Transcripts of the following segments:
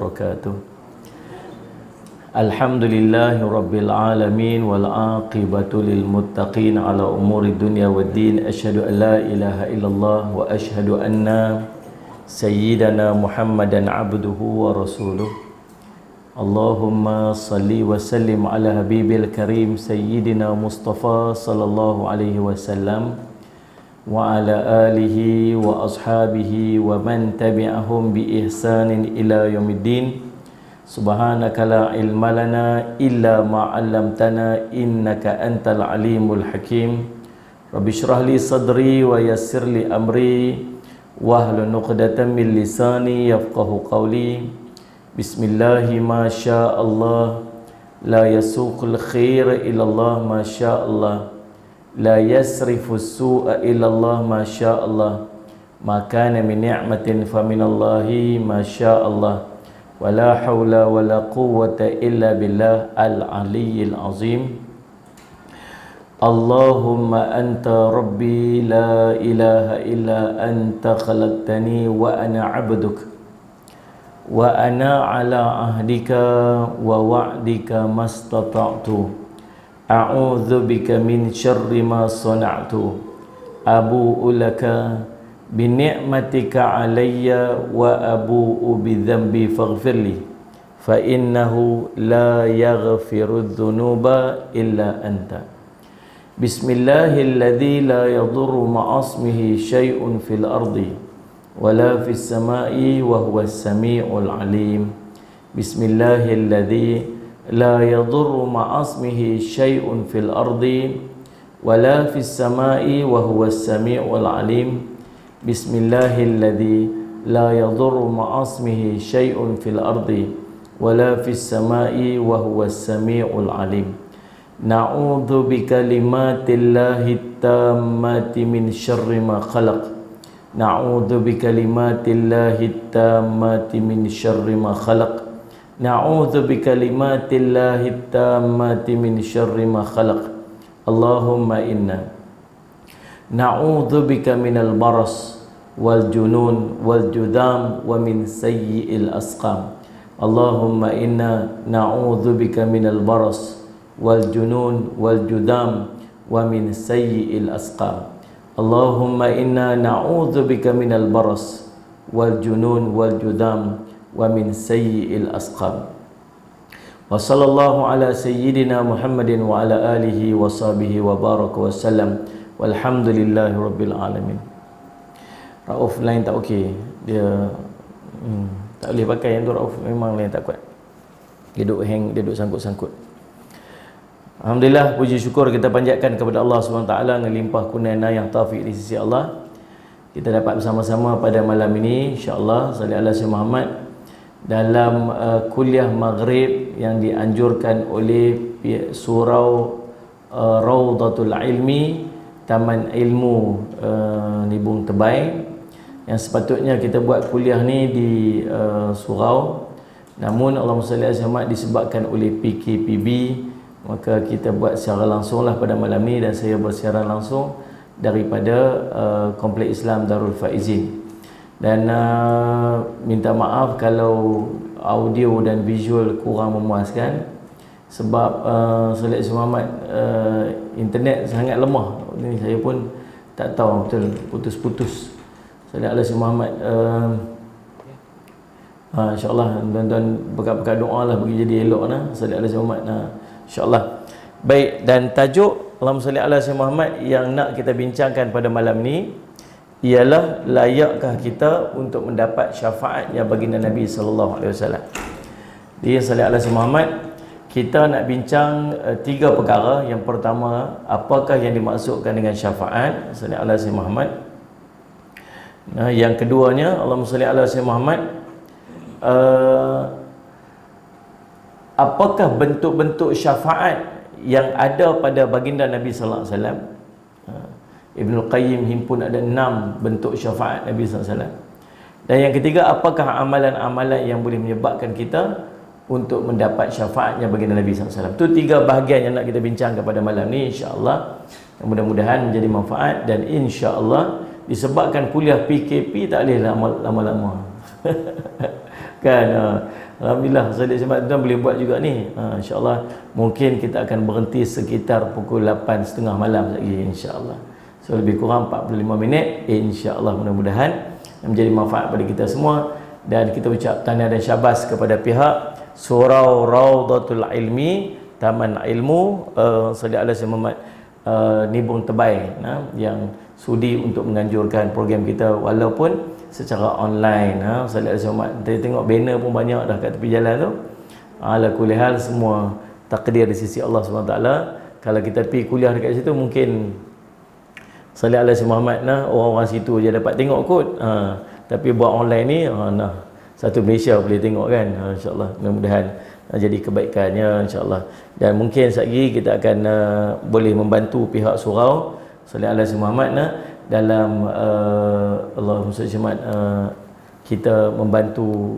wabarakatuh. Alhamdulillahi rabbil alamin wal aqibatu lil muttaqin ala umuri dunya waddin. Asyhadu an la ilaha illallah wa asyhadu anna sayyidana Muhammadan abduhu wa rasuluh. Allahumma salli wa sallim ala habibil karim sayyidina Mustafa sallallahu alaihi wasallam wa ala alihi wa ashabihi wa man tabi'ahum bi ihsanin ila yaumiddin. Subhanaka la ilma lana illa ma 'allamtana innaka antal alimul hakim. Rabbi shrah li sadri wa yassir li amri wahlul 'uqdatam min lisani yafqahu qawli. Bismillahi ma syaa Allah, la yasuqul khair illa Allah ma syaa Allah, la yasrifu su'a illa Allah ma syaa Allah, ma kana min ni'matin fa min Allahi ma syaa Allah, wa la hawla wa la quwwata illa billah al-aliyyil azim. Allahumma anta rabbi la ilaha illa anta khalaqtani wa ana 'abduk wa ana ala ahdika wa wa'dika mastata'tu. A'udzu bika min syarri ma sana'tu. Abu'u laka bi ni'matika 'alayya wa abu'u bi dhanbi faghfirli fa innahu la yaghfiru dzunuba illa anta. Bismillahilladzi la yadurru ma'asmihi syai'un fil ardi wala fis samai wa huwas samiul alim. Bismillahilladzi la yadurru ma'asmihi syai'un fil ardi wala fis samai wa huwas samiul alim. Bismillahilladzi la yadurru ma'asmihi syai'un fil ardi wala fis samai wa huwas samiul alim. Na'udzu bikalimatillahi tammati min syarri ma khalaq. Na'udzu bikalimatillahi tammati min syarri ma khalaq. Na'udzu bikalimatillahi tammati min syarri ma khalaq. Allahumma inna na'udzu bika minal baras wal junun wal judam wa min sayyi'il asqam. Allahumma inna na'udzu bika minal baras wal junun wal judam wa min sayyi'il asqam. Allahumma inna na'udzu bika minal baras wal junun wal judam wa min sayyi'il asqam. Wa sallallahu ala sayyidina Muhammadin wa ala alihi wa sahbihi wa baraka wa sallam. Walhamdulillahi rabbil alamin. Rauf lain tak okey. Dia tak boleh pakai yang tu. Rauf memang lain tak kuat. Dia duduk hang, dia duduk sangkut-sangkut. Alhamdulillah, puji syukur kita panjatkan kepada Allah SWT dengan limpah kurnia yang taufik di sisi Allah. Kita dapat bersama-sama pada malam ini insya-Allah sallallahu alaihi Muhammad dalam kuliah maghrib yang dianjurkan oleh surau Raudatul Ilmi, Taman Ilmu Nibung Tebai, yang sepatutnya kita buat kuliah ni di surau, namun Allahumma salli alaihi Muhammad disebabkan oleh PKPB, maka kita buat secara langsung lah pada malam ni, dan saya bersiaran langsung daripada Kompleks Islam Darul Faizin. Dan minta maaf kalau audio dan visual kurang memuaskan, sebab Salih Muhammad internet sangat lemah. Ini saya pun tak tahu betul, putus-putus. Salih Muhammad insya-Allah tuan-tuan berkat doa lah bagi jadi elok lah Salih Muhammad insya-Allah. Baik, dan tajuk Allahumma salli ala sayyidina Muhammad yang nak kita bincangkan pada malam ni ialah layakkah kita untuk mendapat syafaatnya baginda Nabi sallallahu alaihi wasallam. Dia salli ala sayyidina Muhammad, kita nak bincang tiga perkara. Yang pertama, apakah yang dimaksudkan dengan syafaat salli ala sayyidina Muhammad. Yang keduanya, Allahumma salli ala sayyidina Muhammad, apakah bentuk-bentuk syafaat yang ada pada baginda Nabi sallallahu alaihi wasallam. Ibnu Qayyim himpun ada 6 bentuk syafaat Nabi sallallahu alaihi wasallam. Dan yang ketiga, apakah amalan-amalan yang boleh menyebabkan kita untuk mendapat syafaatnya baginda Nabi sallallahu alaihi wasallam. Itu 3 bahagian yang nak kita bincangkan pada malam ni insya-Allah. Mudah-mudahan menjadi manfaat, dan insya-Allah disebabkan kuliah PKP tak boleh lama-lama. kan. Alhamdulillah Salat Jumaat tuan boleh buat juga ni. InsyaAllah mungkin kita akan berhenti sekitar pukul 8.30 malam lagi, insyaAllah. So lebih kurang 45 minit, insyaAllah. Mudah-mudahan menjadi manfaat bagi kita semua. Dan kita ucap tahniah dan syabas kepada pihak Surau Raudatul Ilmi, Taman Ilmu Salih Alaihi Muhammad Nibung Tebai, yang sudi untuk menganjurkan program kita walaupun secara online. Salih Alaihi Muhammad, tengok banner pun banyak dah kat tepi jalan tu. Ala kulli hal, semua takdir di sisi Allah SWT. Kalau kita pergi kuliah dekat situ, mungkin Salih Alaihi Muhammad orang-orang situ je dapat tengok kot. Tapi buat online ni satu Malaysia boleh tengok kan. InsyaAllah mudah-mudahan jadi kebaikannya, insyaAllah. Dan mungkin lagi kita akan boleh membantu pihak surau Salih Alaihi Muhammad dalam Allahumma salli kita membantu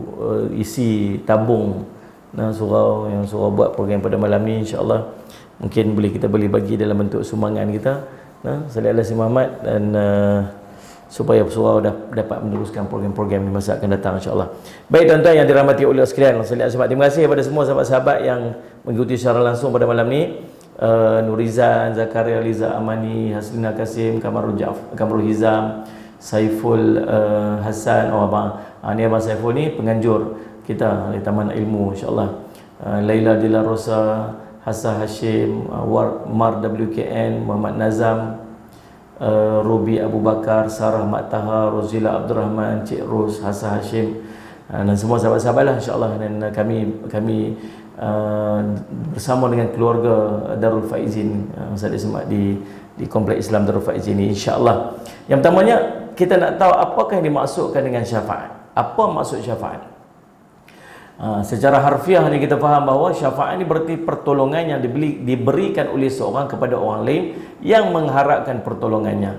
isi tabung surau yang surau buat program pada malam ni, insyaAllah. Mungkin kita boleh bagi dalam bentuk sumbangan kita Salih Alaihi Muhammad, dan supaya surau dapat meneruskan program-program di masa akan datang, insyaAllah. Baik tuan-tuan yang dirahmati oleh sekalian, terima kasih kepada semua sahabat-sahabat yang mengikuti secara langsung pada malam ni. Nurizan, Zakaria, Liza Amani, Haslina Kasim, Kamarul Hizam, Saiful Hasan, ni Abang Saiful ni penganjur kita di Taman Ilmu, insyaAllah. Laila Dila Rosa, Hassan Hashim, Mar WKN, Muhammad Nazam, Ruby Abu Bakar, Sarah Mak Taha, Rozila Abdul Rahman, Cik Ros, Hassan Hashim, dan semua sahabat-sahabat lah, insyaAllah. Dan kami bersama dengan keluarga Darul Faizin di Kompleks Islam Darul Faizin ini, insyaAllah. Yang pertamanya, kita nak tahu apakah yang dimaksudkan dengan syafaat. Apa maksud syafaat? Secara harfiah ni kita faham bahawa syafaat ni berarti pertolongan yang diberikan oleh seorang kepada orang lain yang mengharapkan pertolongannya.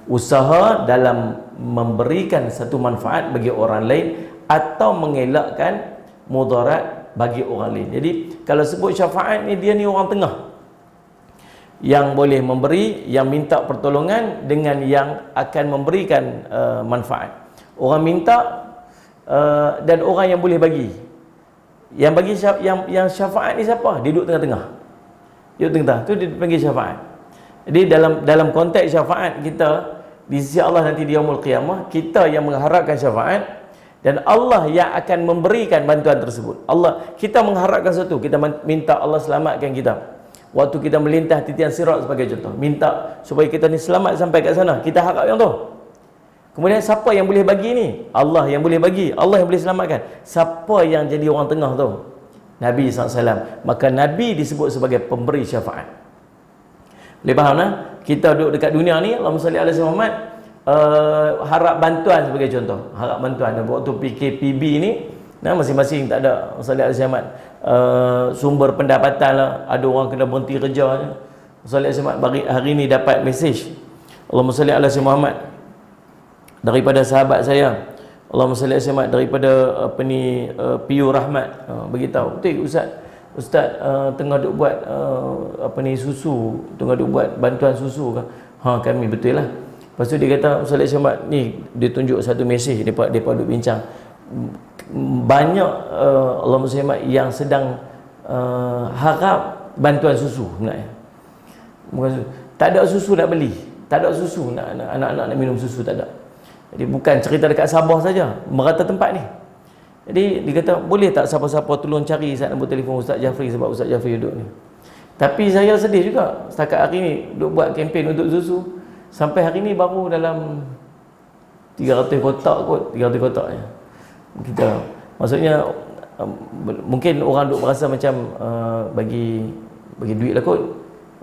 Usaha dalam memberikan satu manfaat bagi orang lain atau mengelakkan mudarat bagi orang lain. Jadi kalau sebut syafaat ni, dia ni orang tengah yang boleh memberi, yang minta pertolongan dengan yang akan memberikan manfaat. Orang minta dan orang yang boleh bagi. Yang bagi yang syafaat ni siapa? Dia duduk tengah-tengah. Duduk tengah-tengah. Tu dia panggil syafaat. Jadi dalam konteks syafaat kita di sisi Allah nanti di yaumul qiyamah, kita yang mengharapkan syafaat dan Allah yang akan memberikan bantuan tersebut. Kita mengharapkan sesuatu, kita minta Allah selamatkan kita. Waktu kita melintah titian sirat sebagai contoh, minta supaya kita ni selamat sampai kat sana, kita harap yang tu. Kemudian siapa yang boleh bagi ni? Allah yang boleh bagi, Allah yang boleh selamatkan. Siapa yang jadi orang tengah tu? Nabi SAW. Maka Nabi disebut sebagai pemberi syafaat. Boleh faham tak? Kita duduk dekat dunia ni, Allahumma salli ala Muhammad, harap bantuan sebagai contoh. Harap bantuan. Dan waktu PKPB ni, masing-masing tak ada salli ala Muhammad, sumber pendapatan lah. Ada orang kena berhenti kerja. Salli ala Muhammad hari ni dapat mesej, Allahumma salli ala Muhammad, daripada sahabat saya, Allahumma salli alaihi wasallam, daripada Piu Rahmat, beritahu, betul Ustaz tengah duk buat susu, tengah duk buat bantuan susu ke? Kami betul lah. Lepas tu dia kata salli alaihi wasallam ni, dia tunjuk satu mesej, depa duk bincang. Banyak Allahumma salli alaihi wasallam yang sedang harap bantuan susu sebenarnya. Tak ada susu nak beli, tak ada susu anak-anak nak minum susu, tak ada. Jadi bukan cerita dekat Sabah saja, merata tempat ni. Jadi dia kata, boleh tak siapa-siapa tolong cari saat nombor telefon Ustaz Jafri, sebab Ustaz Jafri duduk ni. Tapi saya sedih juga, setakat hari ni duk buat kempen untuk susu, sampai hari ni baru dalam 300 kotak kot, 300 kotak je. Kita, maksudnya mungkin orang duk merasa macam bagi duit lah kot,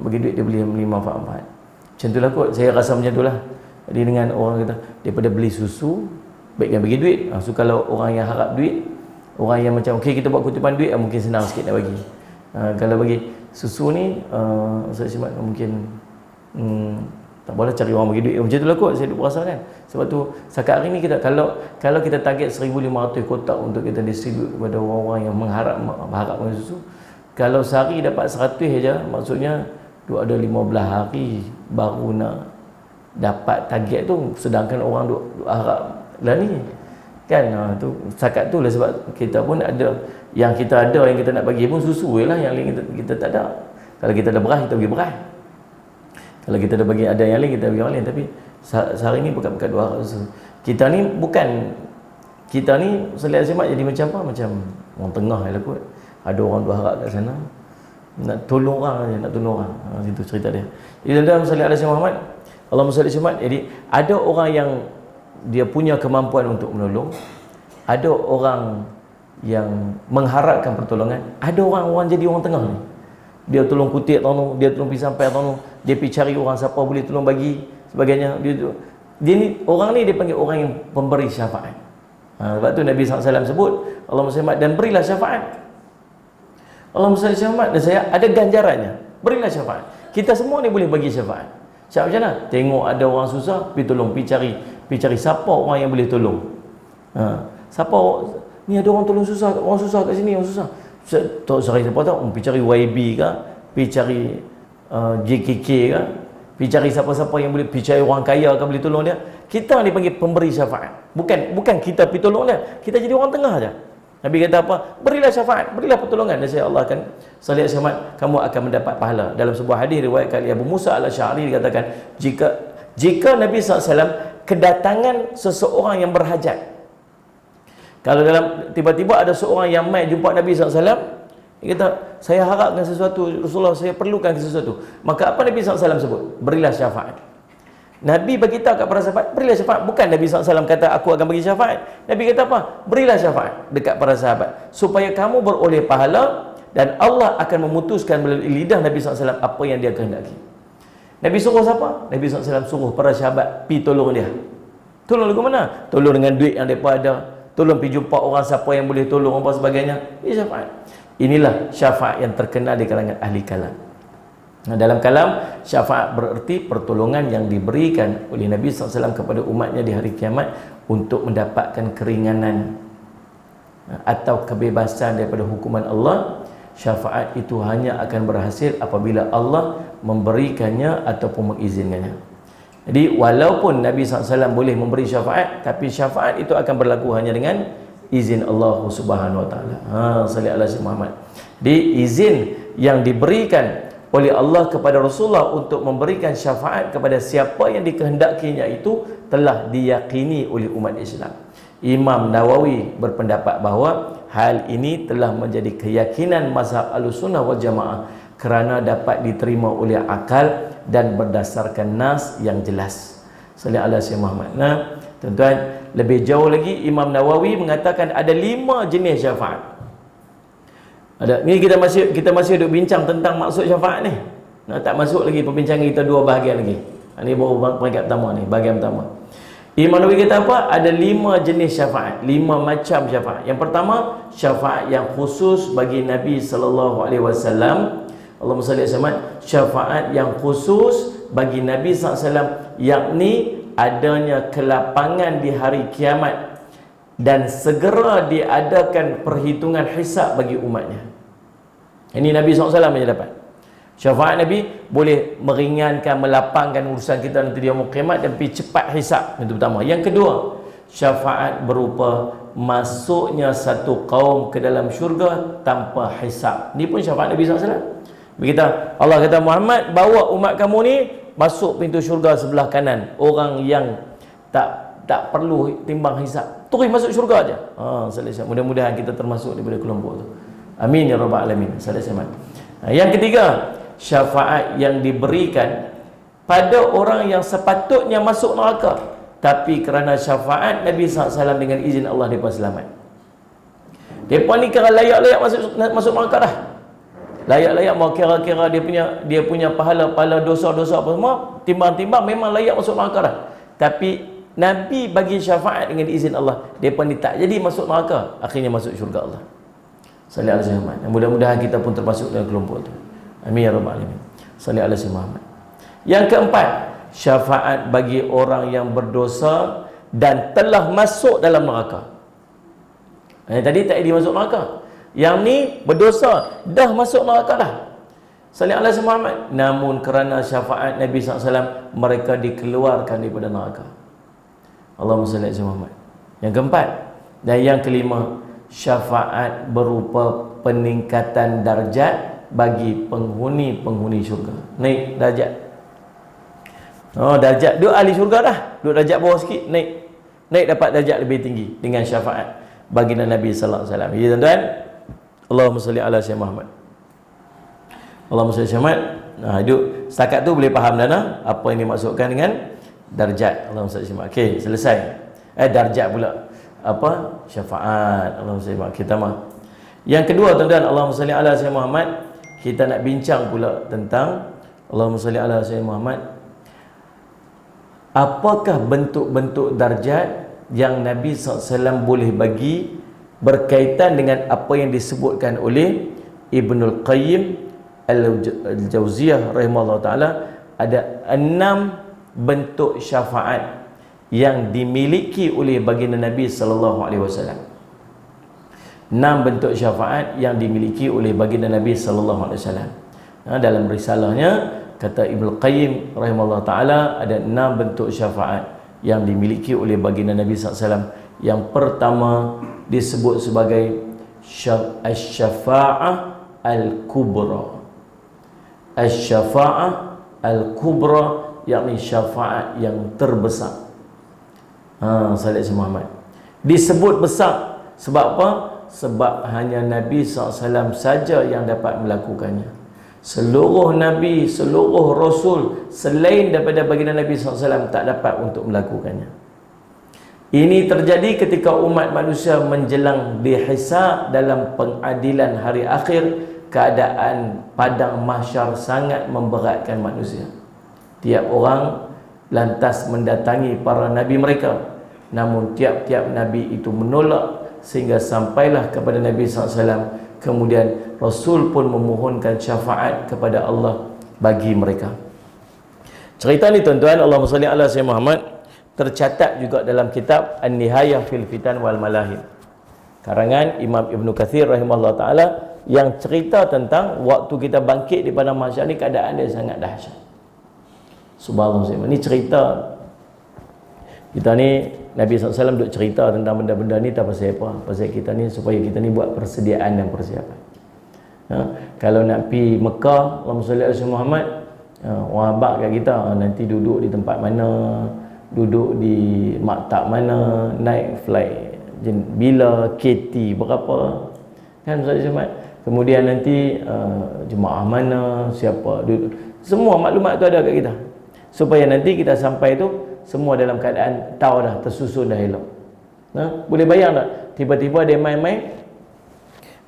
bagi duit dia boleh beli manfaat-manfaat. Macam tu lah kot, saya rasa macam tu lah. Jadi dengan orang kata, daripada beli susu, baikkan bagi duit. So kalau orang yang harap duit, orang yang macam okey kita buat kutipan duit, mungkin senang sikit nak bagi. Kalau bagi susu ni, saya simak mungkin tak boleh cari orang bagi duit. Macam tu lah kot, saya duk rasa kan. Sebab tu setakat hari ni kita, kalau kita target 1,500 kotak untuk kita distribute kepada orang-orang yang mengharapkan susu, kalau sehari dapat 100 saja, maksudnya duk ada 15 hari baru nak dapat target tu, sedangkan orang duk harap lah ni. kan. Tu setakat tu lah, sebab kita pun ada yang kita ada, yang kita nak bagi pun susu je lah, yang lain kita tak ada. Kalau kita ada beras, kita bagi beras. Kalau kita ada bagi ada yang lain, kita bagi yang lain. Tapi sehari ni bukan 200 susu. Kita ni bukan, kita ni Salih Al-Simat jadi macam apa, macam orang tengah je lah kot. Ada orang dua harap kat sana, nak tolong orang je, nak tolong orang. Itu cerita dia. Jadi dalam Salih Alaihi Muhammad, Allahumma salli Muhammad. Jadi ada orang yang dia punya kemampuan untuk menolong, ada orang yang mengharapkan pertolongan, ada orang jadi orang tengah ni. Dia tolong kutip tanu, dia tolong pergi sampai tanu, dia pergi cari orang siapa boleh tolong bagi sebagainya. Dia ni, orang ni dia panggil orang yang pemberi syafaat. Sebab tu Nabi SAW sebut, Allahumma salli Muhammad, dan berilah syafaat. Allahumma salli Muhammad, dan saya ada ganjarannya, berilah syafaat. Kita semua ni boleh bagi syafaat. Syafaat macam mana? Tengok ada orang susah, pergi tolong, pergi cari siapa orang yang boleh tolong. Siapa ni, ada orang tolong susah, orang susah kat sini, orang susah. Tak cari siapa tahu, pergi cari YB ke, pergi cari JKK ke, pergi cari siapa-siapa yang boleh, pergi cari orang kaya ke boleh tolong dia. Kita ni panggil pemberi syafaat. Bukan kita pergi tolong dia, kita jadi orang tengah aja. Nabi kata apa? Berilah syafaat, berilah pertolongan, dan saya Allah akan salih syafaat, kamu akan mendapat pahala. Dalam sebuah hadis riwayat kali Abu Musa Al-Asy'ari dikatakan, jika Nabi SAW kedatangan seseorang yang berhajat, kalau dalam tiba-tiba ada seorang yang mai jumpa Nabi SAW, dia kata, saya harapkan sesuatu, Rasulullah, saya perlukan sesuatu. Maka apa Nabi SAW sebut? Berilah syafaat. Nabi beritahu kepada para sahabat, berilah syafaat. Bukan Nabi SAW kata, aku akan bagi syafaat. Nabi kata apa? Berilah syafaat dekat para sahabat, supaya kamu beroleh pahala, dan Allah akan memutuskan melalui lidah Nabi SAW apa yang dia kehendaki. Nabi suruh siapa? Nabi SAW suruh para sahabat pergi tolong dia. Tolong lagu mana? Tolong dengan duit yang mereka ada, tolong pergi jumpa orang siapa yang boleh tolong, apa sebagainya. Ini syafaat. Inilah syafaat yang terkenal di kalangan ahli kalam. Dalam kalam, syafaat bererti pertolongan yang diberikan oleh Nabi SAW kepada umatnya di hari kiamat untuk mendapatkan keringanan atau kebebasan daripada hukuman Allah. Syafaat itu hanya akan berhasil apabila Allah memberikannya ataupun mengizinkannya. Jadi walaupun Nabi SAW boleh memberi syafaat, tapi syafaat itu akan berlaku hanya dengan izin Allah Subhanahu Wa Taala. Salli ala Muhammad. Jadi izin yang diberikan oleh Allah kepada Rasulullah untuk memberikan syafaat kepada siapa yang dikehendakinya itu telah diyakini oleh umat Islam. Imam Nawawi berpendapat bahawa hal ini telah menjadi keyakinan mazhab Ahlussunnah wal Jamaah kerana dapat diterima oleh akal dan berdasarkan nas yang jelas. Salli ala Muhammad. Nah, tuan-tuan, lebih jauh lagi Imam Nawawi mengatakan ada 5 jenis syafaat. Ni kita masih duk bincang tentang maksud syafaat ni. Nah, tak masuk lagi perbincangan kita 2 bahagian lagi. Ini baru peringkat pertama ni, bahagian pertama. Imam Nawawi kata apa? Ada 5 jenis syafaat, 5 macam syafaat. Yang pertama, syafaat yang khusus bagi Nabi sallallahu alaihi wasallam. Allahumma salli alaihi wasallam. Syafaat yang khusus bagi Nabi sallallahu alaihi wasallam, yakni adanya kelapangan di hari kiamat dan segera diadakan perhitungan hisab bagi umatnya. Ini Nabi SAW yang dapat. Syafaat Nabi boleh meringankan, melapangkan urusan kita nanti di yaumul kiamat dan pergi cepat hisab. Itu pertama. Yang kedua, syafaat berupa masuknya satu kaum ke dalam syurga tanpa hisab. Ini pun syafaat Nabi SAW. Begitu Allah kata, Muhammad, bawa umat kamu ni masuk pintu syurga sebelah kanan. Orang yang tak perlu timbang hisab, terus masuk syurga aja. Mudah-mudahan kita termasuk daripada kelompok tu. Amin ya rabbal alamin. Yang ketiga, syafaat yang diberikan pada orang yang sepatutnya masuk neraka, tapi kerana syafaat Nabi SAW dengan izin Allah mereka selamat. Mereka ni kira layak-layak masuk neraka dah. Layak-layak, mau kira-kira dia punya pahala dosa-dosa apa semua, timbang-timbang memang layak masuk neraka dah. Tapi Nabi bagi syafaat dengan izin Allah, mereka ni tak jadi masuk neraka, akhirnya masuk syurga Allah. Salli alaihi Muhammad. Mudah-mudahan kita pun termasuk dalam kelompok itu. Amin ya rabbal alamin. Salli alaihi Muhammad. Yang keempat, syafaat bagi orang yang berdosa dan telah masuk dalam neraka. Tadi tak jadi masuk neraka. Yang ni berdosa, dah masuk neraka dah. Salli alaihi Muhammad. Namun kerana syafaat Nabi SAW, mereka dikeluarkan daripada neraka. Allahumma salli alaihi Muhammad. Yang keempat, Dan yang kelima, syafaat berupa peningkatan darjat bagi penghuni-penghuni syurga. Naik darjat. Oh, darjat duduk ahli syurga dah. Duduk darjat bawah sikit, naik dapat darjat lebih tinggi dengan syafaat baginda Nabi sallallahu alaihi wasallam. Ya tuan-tuan, Allahumma salli ala sayyidina Muhammad. Allahumma salli ala Muhammad. Nah, itu setakat tu boleh faham dah apa yang dimaksudkan dengan darjat. Allahumma salli ala Muhammad. Okey, selesai. Darjat pula. Apa? Syafaat. Allahumma salli ala kita mah. Yang kedua tuan-tuan, Allahumma salli ala sayyidina Muhammad, kita nak bincang pula tentang Allahumma salli ala sayyidina Muhammad. Apakah bentuk-bentuk darjat yang Nabi SAW boleh bagi berkaitan dengan apa yang disebutkan oleh Ibnul Qayyim Al-Jauziyah rahimahullah ta'ala? Ada 6 bentuk syafaat yang dimiliki oleh baginda Nabi SAW. 6 bentuk syafaat yang dimiliki oleh baginda Nabi SAW. Dalam risalahnya kata Ibnu Qayyim rahimahullah ta'ala ada 6 bentuk syafaat yang dimiliki oleh baginda Nabi SAW. Yang pertama disebut sebagai Asy-Syafa'ah Al-Kubra. Asy-Syafa'ah Al-Kubra, yakni syafaat yang terbesar. Sallallahu Muhammad disebut besar sebab apa? Sebab hanya Nabi SAW saja yang dapat melakukannya. Seluruh Nabi, seluruh Rasul selain daripada baginda Nabi SAW tak dapat untuk melakukannya. Ini terjadi ketika umat manusia menjelang dihisab dalam pengadilan hari akhir. Keadaan padang mahsyar sangat memberatkan manusia. Tiap orang lantas mendatangi para Nabi mereka. Namun tiap-tiap Nabi itu menolak sehingga sampailah kepada Nabi SAW. Kemudian Rasul pun memohonkan syafaat kepada Allah bagi mereka. Cerita ni tuan-tuan, Allahumma salli ala sayyidina Muhammad, tercatat juga dalam kitab An-Nihayah fil Fitan wal Malahib, karangan Imam Ibnu Katsir rahimahullah ta'ala, yang cerita tentang waktu kita bangkit di padang mahsyar ni keadaan dia sangat dahsyat. Subhanallah. Ini cerita kita ni, Nabi SAW duk cerita tentang benda-benda ni tak pasal apa? Pasal kita ni, supaya kita ni buat persediaan dan persiapan. Kalau nak pergi Mekah, Allahumma salli ala Muhammad, orang abak kat kita, nanti duduk di tempat mana, duduk di maktab mana, naik flight bila, KT berapa, kan Ustaz Ahmad. Kemudian nanti jemaah mana, siapa duduk, semua maklumat tu ada kat kita, supaya nanti kita sampai tu semua dalam keadaan tahu dah, tersusun dah elok. Boleh bayang tak? Tiba-tiba dia main-main,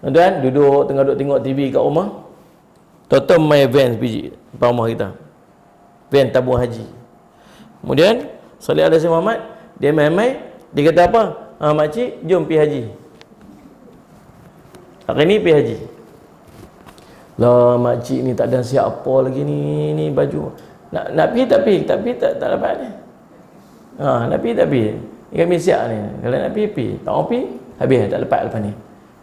tuan duduk tengah duduk tengok TV kat rumah, tonton main van biji depan rumah kita, van tabung haji. Kemudian Salih Alaihi Muhammad, dia main-main, dia kata apa? Makcik, jom pergi haji. Hari ni pergi haji. Lah makcik ni tak ada siap apa lagi ni baju. Nak pergi tak pergi, tak dapat ni. Nak pergi tak pergi. Ni kami siap ni. Kalau nak pergi. Tak mau pergi, habis tak lepas lepas ni.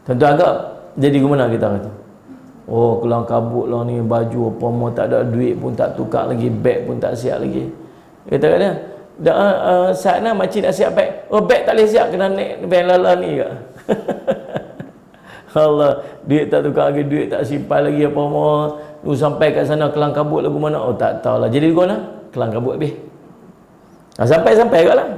Tentu agak jadi gimana kita kata. Oh, kelang kabut lah ni, baju apa mau tak ada, duit pun tak tukar lagi, beg pun tak siap lagi. Kata kat dia, saat nak makcik nak siap beg. Oh, beg tak boleh siap, kena naik van lala ni ke. Allah, duit tak tukar lagi, duit tak simpan lagi apa mau. Tu sampai kat sana kelang kabut lagu mana? Oh, tak tahulah. Jadi lagu mana? Kelang kabut habis. Sampai kat lah.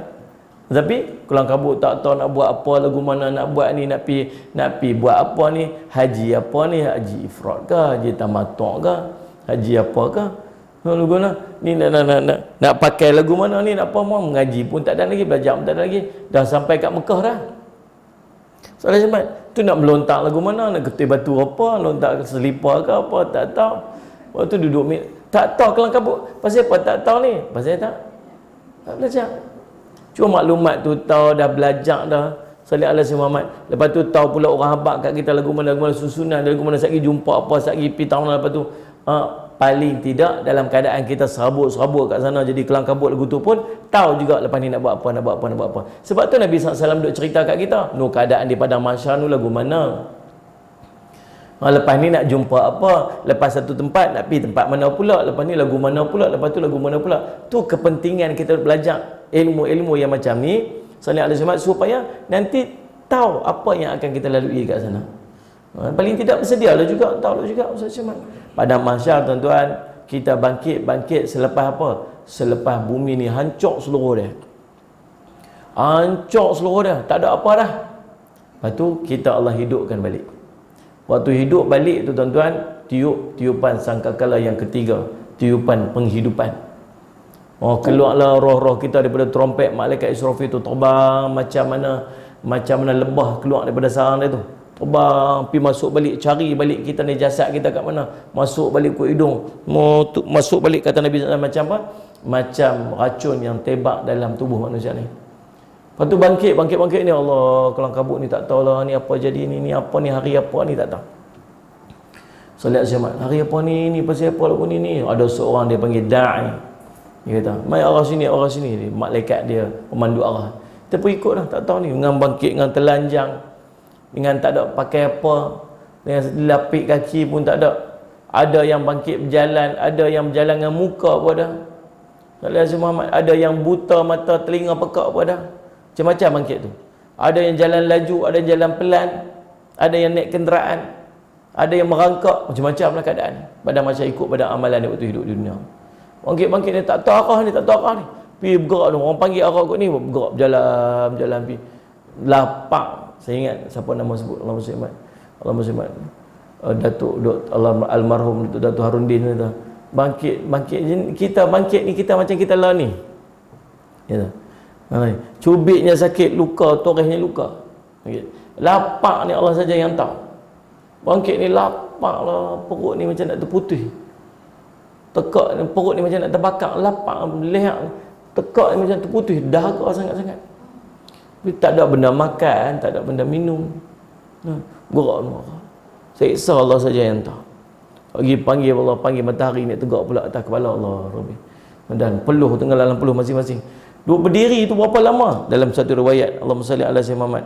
Tapi kelang kabut tak tahu nak buat apa, lagu mana nak buat ni, nak pi buat apa ni, haji apa ni, haji ifrad ke, haji tamattu' ke, haji apa ke. Lagu mana? Ni nak pakai lagu mana ni, nak apa mau, mengaji pun tak ada lagi, belajar pun tak ada lagi. Dah sampai kat Mekah dah. Soalan Jumat tu nak melontak lagu mana, nak getih batu apa, lontak selipar ke apa, tak tahu. Waktu duduk tak tahu kelang kabut. Pasal apa tak tahu ni? Pasal tak belajar. Cuma maklumat tu tahu, dah belajar dah. Salih alaihi Muhammad. Lepas tu tahu pula orang habaq kat kita lagu mana susunan, lagu mana satgi jumpa apa, satgi pi tahun lepas tu. Paling tidak dalam keadaan kita serabut-serabut kat sana jadi kelang kabut lagu tu pun tahu juga lepas ni nak buat apa. Sebab tu Nabi SAW duk cerita kat kita, keadaan di padang mahsyar tu lagu mana. Lepas ni nak jumpa apa, lepas satu tempat nak pergi tempat mana pula, lepas ni lagu mana pula, lepas tu lagu mana pula. Tu kepentingan kita belajar ilmu-ilmu yang macam ni, sallallahu alaihi wasallam, supaya nanti tahu apa yang akan kita lalui kat sana. Paling tidak bersedialah juga, tahu juga Ustaz Syamad. Pada mahsyar tuan-tuan, kita bangkit selepas apa? Selepas bumi ni hancur seluruh dia. Hancur seluruh dia, tak ada apa dah. Lepas tu kita Allah hidupkan balik. Waktu hidup balik tu tuan-tuan, tiupan sangkakala yang ketiga, tiupan penghidupan. Oh, keluarlah roh-roh kita daripada trompet malaikat Israfil tu, terbang macam mana lebah keluar daripada sarang dia tu. Terbang, pergi masuk balik, cari balik kita ni, jasad kita kat mana, masuk balik ke hidung, masuk balik, kata Nabi SAW, macam apa? Macam racun yang tebak dalam tubuh manusia ni. Lepas tu bangkit ni, Allah, kelang kabut ni tak tahulah ni apa jadi ni apa ni, hari apa ni tak tahu. Solat Syamad, hari apa ni pasal apa lagu ni. Ada seorang dia panggil da'i. Dia kata, mai arah sini, malaikat dia pemandu arah. Kita pun ikut dah, tak tahu ni, dengan bangkit, dengan telanjang, dengan tak ada pakai apa, dengan lapik kaki pun tak ada. Ada yang bangkit berjalan, ada yang berjalan dengan muka pun ada. Muhammad, ada yang buta mata, telinga pekak pun ada. Macam-macam bangkit tu. Ada yang jalan laju, ada yang jalan pelan, ada yang naik kenderaan, ada yang merangkak, macam-macam lah keadaan. Pada macam ikut pada amalan dia waktu hidup di dunia. Bangkit ni, tak tahu arah ni, pergi bergerak tu, orang panggil arah kot ni, bergerak, berjalan pergi. Lapak. Saya ingat siapa nama sebut, Allah Muslimat. Datuk almarhum Datuk Harundin kata, bangkit kita bangkit ni, kita macam kita lah ni. Ya. Cubitnya sakit, luka, torehnya luka. Lapak ni Allah saja yang tahu. Bangkit ni lapak lah, perut ni macam nak terputih. Tekak ni, perut ni macam nak terbakar, lapak, leher, tekak ni macam terputih, dahaga sangat-sangat. Tak ada benda makan, tak ada benda minum. Gerak ni. Seksa Allah saja yang tahu. Lagi panggil Allah, panggil matahari ni tegak pula atas kepala Allah Rabbi. Dan peluh tengah dalam peluh masing-masing. Duduk berdiri tu berapa lama? Dalam satu riwayat, Allahumma salli ala sayyidina Muhammad,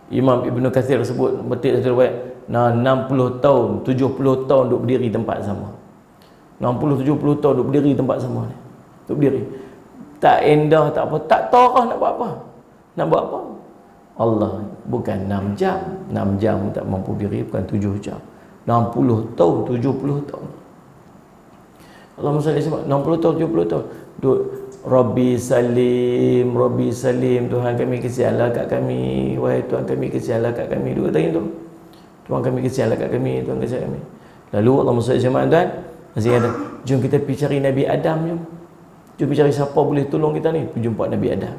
Imam Ibn Kathir sebut, betul satu riwayat, 60 tahun, 70 tahun duduk berdiri tempat sama. 60-70 tahun duduk berdiri tempat sama ni. Duduk berdiri. Tak endah, tak apa, tak tahu nak buat apa. Nak buat apa? Allah, bukan 6 jam. 6 jam tak mampu diri, bukan 7 jam. 60 tahun, 70 tahun. Allah SWT sebut 60 tahun, 70 tahun. Duduk, Rabbi Salim, Tuhan kami kesianlah kat kami. Wahai Tuhan kami kesianlah kat kami. Dua tanya tu. Tuhan kami kesianlah kat kami, Tuhan kesianlah kami. Lalu Allah SWT tuan, masih kata, jom kita pergi cari Nabi Adam, jom. Jom pergi cari siapa boleh tolong kita ni. Pergi jumpa Nabi Adam.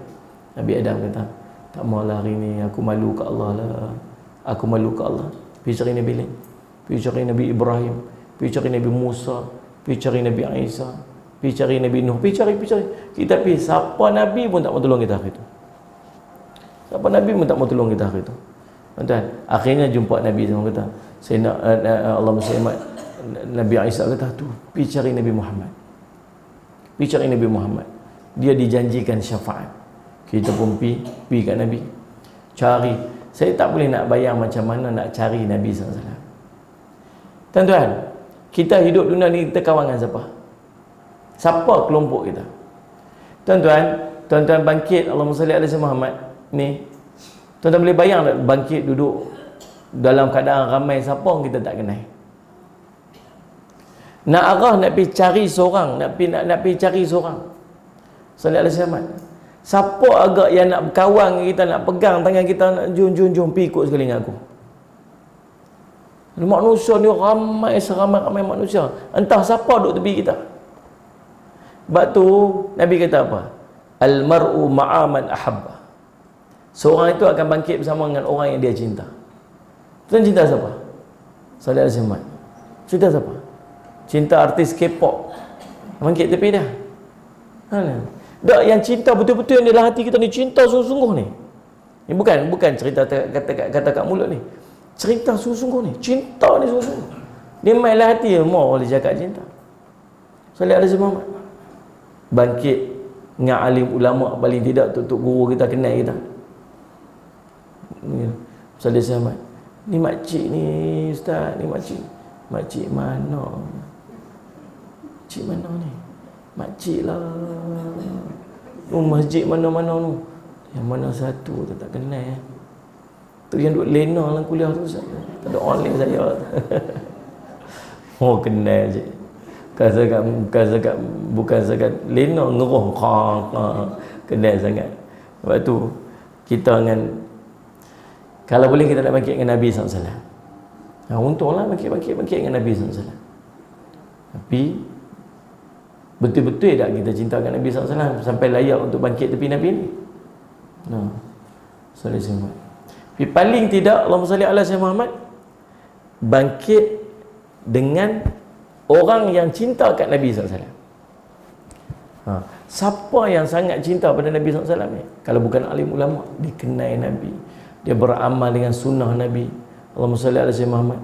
Nabi Adam kata, tak maulah hari ni, aku malu ke Allah lah. Aku malu ke Allah. Pergi cari Nabi lain. Pergi cari Nabi Ibrahim. Pergi cari Nabi Musa. Pergi cari Nabi Isa. Pergi cari Nabi Nuh. Pergi cari. Kita pergi. Siapa Nabi pun tak mau tolong kita hari tu. Siapa Nabi pun tak mau tolong kita hari tu. Tuan, akhirnya jumpa Nabi sama kata, saya nak Allah Muslimat. Nabi Isa kata, tu pergi cari Nabi Muhammad. Pergi cari Nabi Muhammad. Dia dijanjikan syafaat. Kita pun pergi kat Nabi. Cari. Saya tak boleh nak bayang macam mana nak cari Nabi SAW. Tuan-tuan, kita hidup dunia ni, kita kawan dengan siapa? Siapa kelompok kita? Tuan-tuan bangkit, Allahumma salli ala sayyidina Muhammad ni. Tuan-tuan boleh bayang tak bangkit duduk dalam keadaan ramai siapa kita tak kenal? Nak arah nak pergi cari seorang, nak pergi cari seorang. Sallallahu alaihi wasallam. Siapa agak yang nak berkawan dengan kita, nak pegang tangan kita, nak jom pergi ikut sekali dengan aku. Manusia ni ramai, seramai-ramai manusia. Entah siapa duduk tepi kita. Sebab tu Nabi kata apa? Al-mar'u ma'a man ahabba. Seorang itu akan bangkit bersama dengan orang yang dia cinta. Tuan cinta siapa? Sallallahu alaihi wasallam. Cinta siapa? Cinta artis K-pop. Bangkit tepi dah. Tak, yang cinta betul-betul yang dalam hati kita ni, cinta sungguh-sungguh ni. Ini bukan cerita kata kat mulut ni. Cerita sungguh-sungguh ni. Cinta ni sungguh-sungguh. Dia mainlah hati, mau boleh cakap cinta. Sallallahu alaihi wasallam. Bangkit dengan alim ulama paling tidak untuk guru kita, kenal kita. Sallallahu alaihi wasallam. Ni makcik ni ustaz, ni makcik. Makcik mana? Makcik mana ni? Makcik lah. Oh, masjid mana-mana tu. Yang mana satu tu tak kenal. Tu yang duk lena dalam kuliah tu Ustaz. Tak ada online saya. Oh kenal je. Bukan zakat lena ngeroh kenal sangat. Sebab tu kita dengan, kalau boleh kita nak bangkit dengan Nabi SAW. Untunglah bangkit dengan Nabi SAW. Tapi betul-betul tak kita cintakan Nabi SAW sampai layak untuk bangkit tepi Nabi ni? Tapi paling tidak Allahumma salli ala Sayyidina Muhammad, bangkit dengan orang yang cinta kat Nabi SAW. Siapa yang sangat cinta pada Nabi SAW ni? Kalau bukan alim ulama, dia kenal Nabi, dia beramal dengan sunnah Nabi. Allahumma salli ala Sayyidina Muhammad.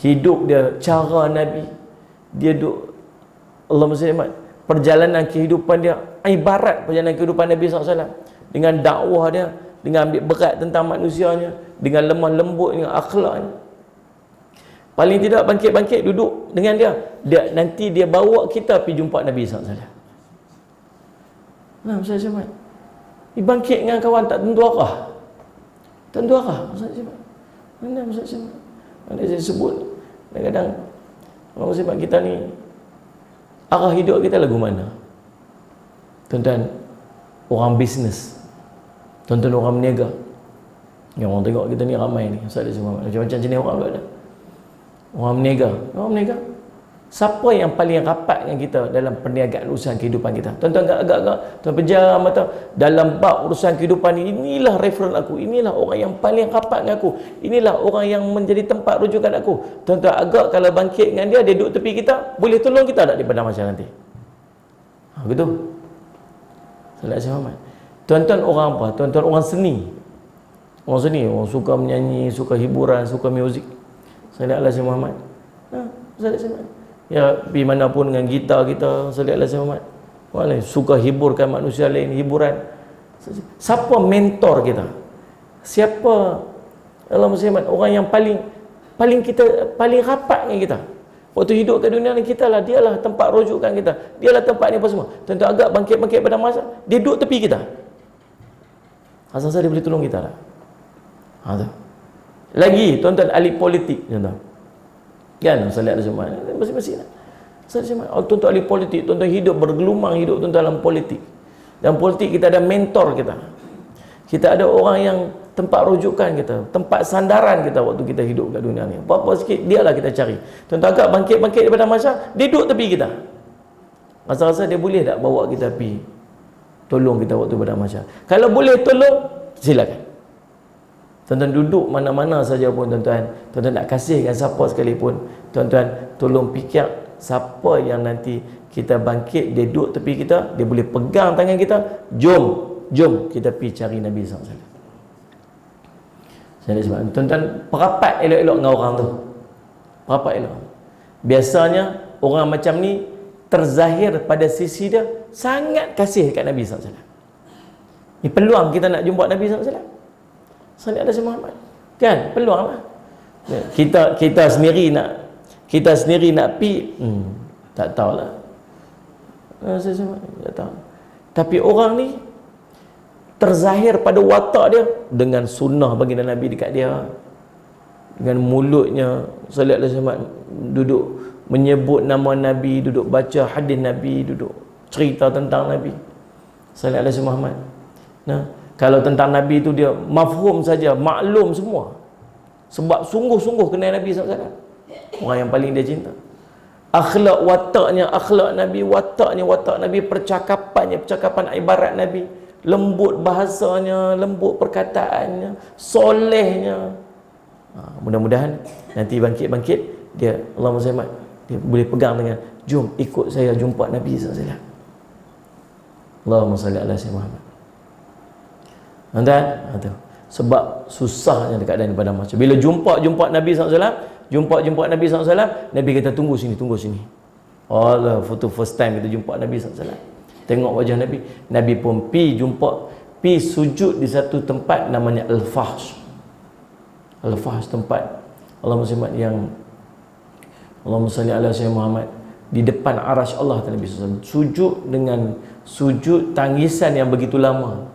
Hidup dia cara Nabi, dia duk, Allahumma salli ala perjalanan kehidupan dia ibarat perjalanan kehidupan Nabi SAW, dengan dakwah dia, dengan ambil berat tentang manusianya, dengan lemah lembut, dengan akhlaknya. Paling tidak bangkit-bangkit duduk dengan dia, nanti dia bawa kita pergi jumpa Nabi SAW. Ustaz Syamad, bangkit dengan kawan tak tentu arah. Tak tentu arah Ustaz Syamad. Mana Ustaz Syamad? Mana saya sebut kadang-kadang Allahumma salli kita ni, arah hidup kita lagu mana? Tuan-tuan, orang bisnes, tuan-tuan orang berniaga, yang orang tengok kita ni ramai ni Ustaz Syamad, macam-macam jenis orang pula ada. Orang berniaga, siapa yang paling rapat dengan kita dalam perniagaan urusan kehidupan kita? Tuan-tuan agak-agak tuan pejam mata dalam bab urusan kehidupan ni, inilah referensi aku, inilah orang yang paling rapat dengan aku, inilah orang yang menjadi tempat rujukan aku. Tuan-tuan agak kalau bangkit dengan dia duduk tepi kita, boleh tolong kita tak di padang mahsyar nanti? Begitu. Salat Muhammad. Tuan-tuan orang apa? Tuan-tuan orang seni. Orang suka menyanyi, suka hiburan, suka muzik. Salat Muhammad. Salat Muhammad. Ya, pergi mana pun dengan gitar kita, salat Muhammad. Mana suka hiburkan manusia lain, hiburan. Siapa mentor kita? Siapa Allahumma orang yang paling kita paling rapat dengan kita? Waktu hidup kat dunia ni, kita lah, dialah tempat rujukan kita. Dialah tempat ni apa semua. Tentu agak bangkit-bangkit pada masa dia duduk tepi kita. Asal dia boleh tolong kita lah. Lagi tuan-tuan ahli politik, tuan-tuan. Kan salat Jumaat masing-masing lah. Salat Jumaat. Tuan-tuan ahli politik, tuan-tuan hidup bergelumang hidup tuan-tuan dalam politik. Dalam politik kita ada mentor kita. Kita ada orang yang tempat rujukan kita, tempat sandaran kita waktu kita hidup kat dunia ni. Apa-apa sikit dialah kita cari. Tuan-tuan agak bangkit-bangkit daripada masyarakat, dia duduk tepi kita. Rasa-rasa dia boleh tak bawa kita pergi tolong kita waktu pada masyarakat? Kalau boleh tolong, silakan. Tuan-tuan duduk mana-mana saja pun tuan-tuan nak kasihkan siapa sekalipun, tuan-tuan tolong fikir siapa yang nanti kita bangkit, dia duduk tepi kita, dia boleh pegang tangan kita, jom kita pergi cari Nabi SAW. Tuan-tuan perapat elok-elok dengan orang tu, perapat elok. Biasanya orang macam ni terzahir pada sisi dia sangat kasih dekat Nabi SAW. Ni peluang kita nak jumpa Nabi SAW. Salat ada Muhammad. Kan? Peluang lah. Kita sendiri nak pi, tak tahulah. Tak tahu. Tapi orang ni terzahir pada watak dia dengan sunnah baginda Nabi dekat dia. Dengan mulutnya salat ada Muhammad, duduk menyebut nama Nabi, duduk baca hadis Nabi, duduk cerita tentang Nabi. Salat ada Muhammad. Kalau tentang Nabi tu dia mafhum saja, maklum semua. Sebab sungguh-sungguh kenal Nabi SAW. Orang yang paling dia cinta. Akhlak wataknya, akhlak Nabi, watak Nabi, percakapan ibarat Nabi. Lembut bahasanya, lembut perkataannya, solehnya. Mudah-mudahan nanti bangkit-bangkit, dia Allahumma salli, dia boleh pegang dengan, jom ikut saya jumpa Nabi SAW. Allahumma salli ala Sayyidina Muhammad. Sebab susahnya dekat dan pada macam bila jumpa Nabi SAW, jumpa Nabi SAW, Nabi kata tunggu sini. Allah, for first time kita jumpa Nabi SAW. Tengok wajah Nabi pun pi sujud di satu tempat namanya Al-Fahsh. Al-Fahsh, tempat Allahumma salli ala Sayyidina Muhammad, di depan arasy Allah Nabi SAW. Sujud dengan sujud tangisan yang begitu lama.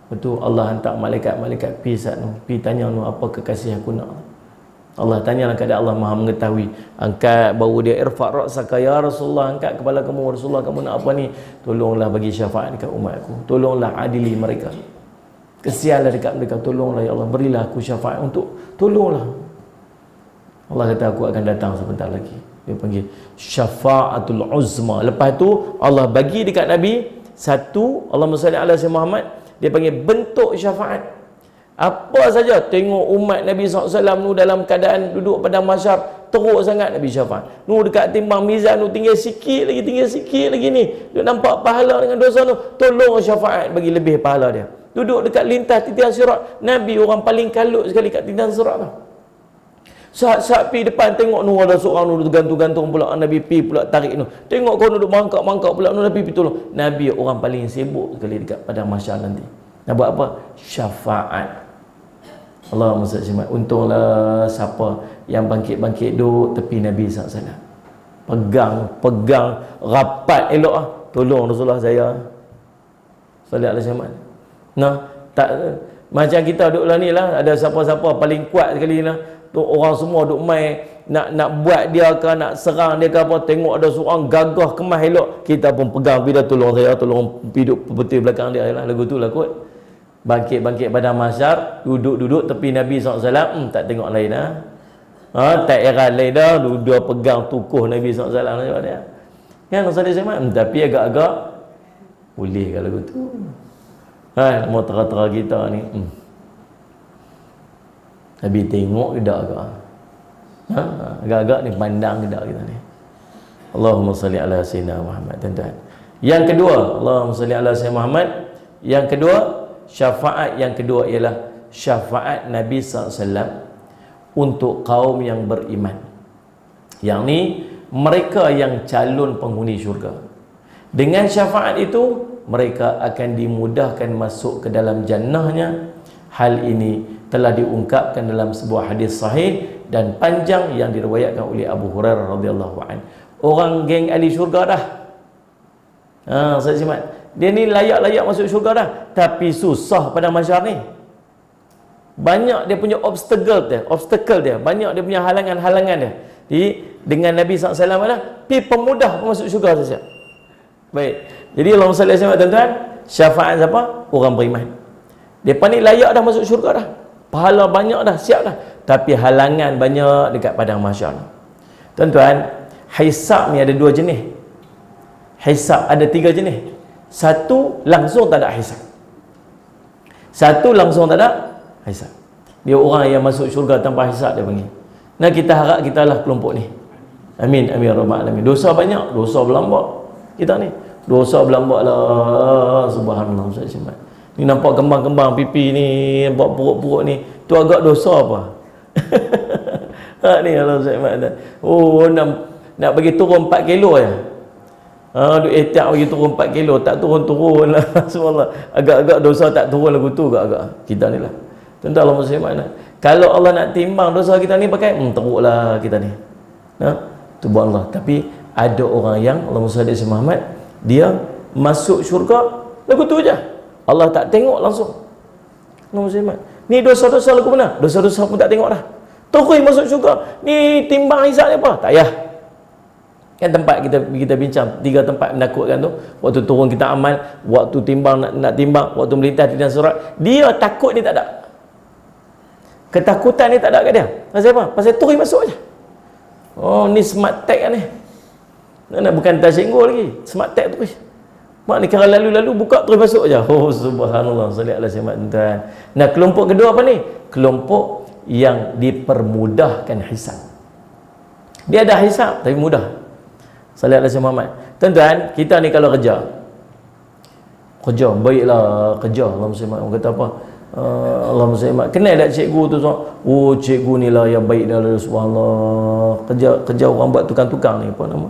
Betul, Allah hantar malaikat-malaikat pi sat tu, pi tanya tu apa kekasih aku nak. Allah tanya kepada Allah Maha mengetahui. Angkat baru dia irfa' ra'saka ya Rasulullah, angkat kepala kamu Rasulullah, kamu nak apa ni? Tolonglah bagi syafaat dekat umat aku. Tolonglah adili mereka. Kesianlah dekat mereka, tolonglah ya Allah, berilah aku syafaat untuk tolonglah. Allah kata aku akan datang sebentar lagi. Dia panggil syafa'atul uzma. Lepas tu Allah bagi dekat Nabi satu, Allahumma salli ala sayyidina Muhammad, dia panggil bentuk syafaat. Apa saja tengok umat Nabi SAW tu dalam keadaan duduk pada mahsyar, teruk sangat Nabi syafaat. Nu dekat timbang mizan tu tinggal sikit lagi ni. Dia nampak pahala dengan dosa tu, tolong syafaat bagi lebih pahala dia. Duduk dekat lintas titian sirat, Nabi orang paling kalut sekali kat titian sirat tu. Saat-saat pi depan tengok nu ada seorang nu gantung-gantung pula, Nabi pi pula tarik nu. Tengok kau duduk mangkak-mangkak pula nu, Nabi pi tolong. Nabi orang paling sibuk sekali dekat padang mahsyar nanti. Nak buat apa? Syafaat. Allahumma salli. Untunglah siapa yang bangkit-bangkit duduk tepi Nabi SAW. Pegang rapat elok ah. Tolong Rasulullah saya. Sallallahu alaihi wasallam. Nah, tak macam kita duduk lah ni lah, ada siapa-siapa paling kuat sekali lah. Tu orang semua duk main nak buat dia ke, nak serang dia ke apa, tengok ada seorang gagah kemas elok, kita pun pegang bila tolong saya, tolong hidup betul belakang dia lah. Lagu tu lah kot. Bangkit-bangkit pada mahsyar, duduk tepi Nabi SAW, tak tengok lain lah. Tak era lain dah, dia pegang tukuh Nabi SAW dia. Kan Rasulullah SAW, tapi agak-agak boleh kalau lagu tu. Mau tera-tera kita ni. Nabi tengok ke tak agak? Agak-agak ni pandang ke tak kita ni? Allahumma salli ala sayyidina Muhammad, tuan-tuan. Yang kedua, Allahumma salli ala sayyidina Muhammad. Yang kedua, syafaat yang kedua ialah syafaat Nabi SAW untuk kaum yang beriman. Yang ni mereka yang calon penghuni syurga. Dengan syafaat itu mereka akan dimudahkan masuk ke dalam jannahnya. Hal ini telah diungkapkan dalam sebuah hadis sahih dan panjang yang diriwayatkan oleh Abu Hurairah radhiyallahu anhu. Orang geng ahli syurga dah. Saya simak. Dia ni layak-layak masuk syurga dah, tapi susah pada mahsyar ni. Banyak dia punya obstacle dia, banyak dia punya halangan-halangan dia. Jadi dengan Nabi SAW lah, pi pemudah masuk syurga saja. Baik. Jadi Allahumma salli alaihi wasallam, tuan-tuan, syafaat siapa? Orang beriman. Depa ni layak dah masuk syurga dah. Pahala banyak dah, siap dah. Tapi halangan banyak dekat padang mahsyar. Tuan-tuan, hisab ni ada dua jenis. Hisab ada tiga jenis. Satu langsung tak ada hisab. Satu langsung tak ada hisab. Dia orang yang masuk syurga tanpa hisab dia panggil. Nah, kita harap kita lah kelompok ni. Amin, amin rabbal alamin. Dosa banyak, dosa berlambak kita ni. Dosa berlambak lah, subhanallah. Ni nampak kembang-kembang pipi ni, nampak perut-perut ni, tu agak dosa apa? Ni Allah SWT. Oh, nak bagi turun 4 kilo je. Duk etiak bagi turun 4 kilo, tak turun-turun lah. Subhanallah. Agak-agak dosa tak turun lagu tu agak-agak. Kita ni lah. Tentu Allah SWT. Kalau Allah nak timbang dosa kita ni pakai, teruk lah kita ni. Tu buat Allah. Tapi ada orang yang, Allah SWT Muhammad, dia masuk syurga lagu tu je. Allah tak tengok langsung. Ni dosa-dosa lagu mana? Dosa-dosa pun tak tengok dah. Terus masuk syurga. Ni timbang hisab ni apa? Tak payah. Kan tempat kita bincang, 3 tempat menakutkan tu. Waktu turun kita amal, waktu timbang nak timbang, waktu melintas di dalam surat. Dia takut ni tak ada. Ketakutan ni tak ada kat dia. Pasal apa? Pasal terus masuk je. Oh, ni smart tag kan ni. Bukan touch and go lagi. Smart tag terus. Mak ni kalau lalu-lalu buka terus masuk je. Oh subhanallah, sallallahu alaihi wasallam. Nah, kelompok kedua apa ni? Kelompok yang dipermudahkan hisab. Dia ada hisab tapi mudah. Sallallahu alaihi wasallam. Tuan-tuan, kita ni kalau kerja baiklah kerja. Allah SWT orang kata apa? Allah SWT kenal tak cikgu tu? Oh, cikgu ni lah yang baik dah, subhanallah. Kerja orang buat tukang-tukang ni, apa nama?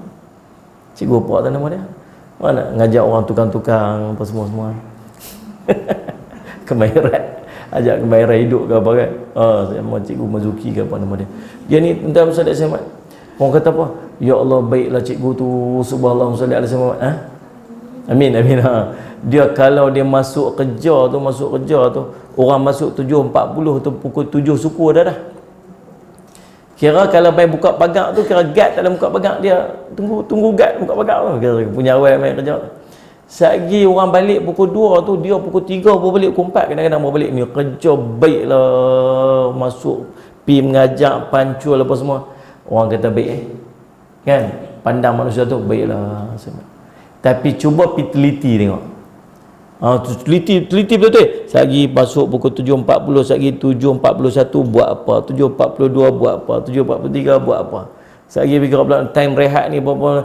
Cikgu apa tak nama dia? Mana ngajak orang tukang-tukang apa semua-semua. Kemahiran. Ajak kemahiran hidup ke apa kan. Sama cikgu Mazuki ke apa nama dia. Dia ni tentang Ustaz Ahmad. Orang kata apa? Ya Allah, baiklah cikgu tu, subhanallah, sallallahu alaihi wasallam. Amin, amin. Dia kalau dia masuk kerja tu, orang masuk 7.40 tu pukul 7 suku dah. Kira kalau main buka pagar tu, kira guard dalam buka pagar dia tunggu guard buka pagar tu. Kira punya awal main kerja. Sagi orang balik pukul 2 tu, dia pukul 3 baru balik, pukul 4 kadang-kadang baru balik. Ni kerja baiklah, masuk pi mengajak, pancul apa semua. Orang kata baik kan? Pandang manusia tu baiklah. Tapi cuba pi teliti tengok. Teliti betul-betul. Sagi masuk pukul 7.40, sagi 7.41 buat apa, 7.42 buat apa, 7.43 buat apa. Sagi fikir pula time rehat ni berapa.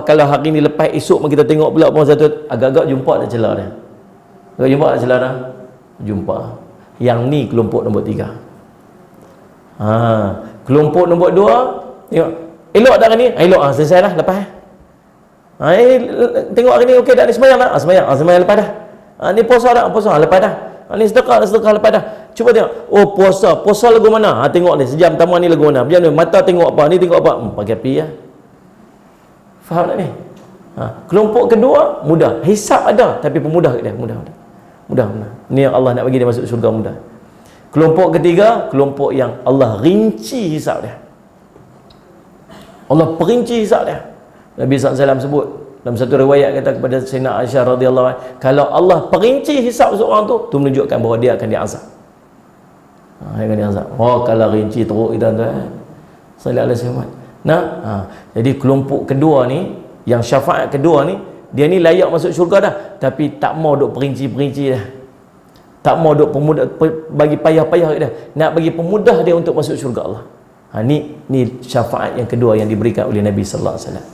Kalau hari ni lepas esok kita tengok pula apa satu, agak-agak jumpa dah celah dah. Agak jumpa dah celah dah. Jumpa. Yang ni kelompok nombor 3. Kelompok nombor 2 tengok. Elok tak hari ni? Elok selesai dah lepas. Tengok hari ni okey dah ni, sembahyang dah. Sembahyang lepas dah. Ni puasa dah, puasa lepas dah. Ni sedekah lepas dah. Cuba tengok. Oh puasa lagu mana? Tengok ni sejam pertama ni lagu mana? Biar ni mata tengok apa, ni tengok apa? Pakai api ya. Faham tak ni? Kelompok kedua mudah. Hisap ada tapi pemudah kat dia, mudah. Ni yang Allah nak bagi dia masuk syurga mudah. Kelompok ketiga, kelompok yang Allah rinci hisap dia. Allah perinci hisap dia. Nabi SAW sebut dalam satu riwayat kata kepada Sayyidina Aisyah radhiyallahu anha, kalau Allah perinci hisap seorang tu menunjukkan bahawa dia akan diazab. Dia akan diazab. Kalau rinci teruk kita tuan. Sallallahu alaihi wasallam. Jadi kelompok kedua ni, yang syafaat kedua ni, dia ni layak masuk syurga dah, tapi tak mau duk perinci dah. Tak mau duk bagi payah-payah dia. Nak bagi pemudah dia untuk masuk syurga Allah. Ni syafaat yang kedua yang diberikan oleh Nabi sallallahu alaihi wasallam.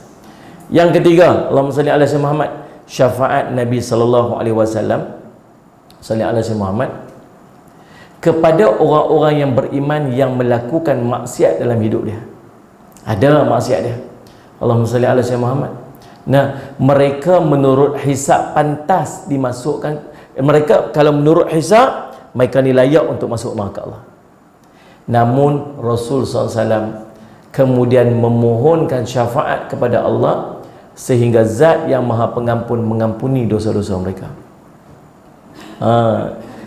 Yang ketiga, Allahumma salli ala sayyidina Muhammad, syafaat Nabi sallallahu alaihi wasallam salli ala sayyidina Muhammad kepada orang-orang yang beriman yang melakukan maksiat dalam hidup dia. Ada maksiat dia. Allahumma salli ala sayyidina Muhammad. Mereka menurut hisab pantas dimasukkan. Mereka kalau menurut hisab, mereka ni layak untuk masuk neraka Allah. Namun Rasul SAW kemudian memohonkan syafaat kepada Allah sehingga zat yang maha pengampun mengampuni dosa-dosa mereka.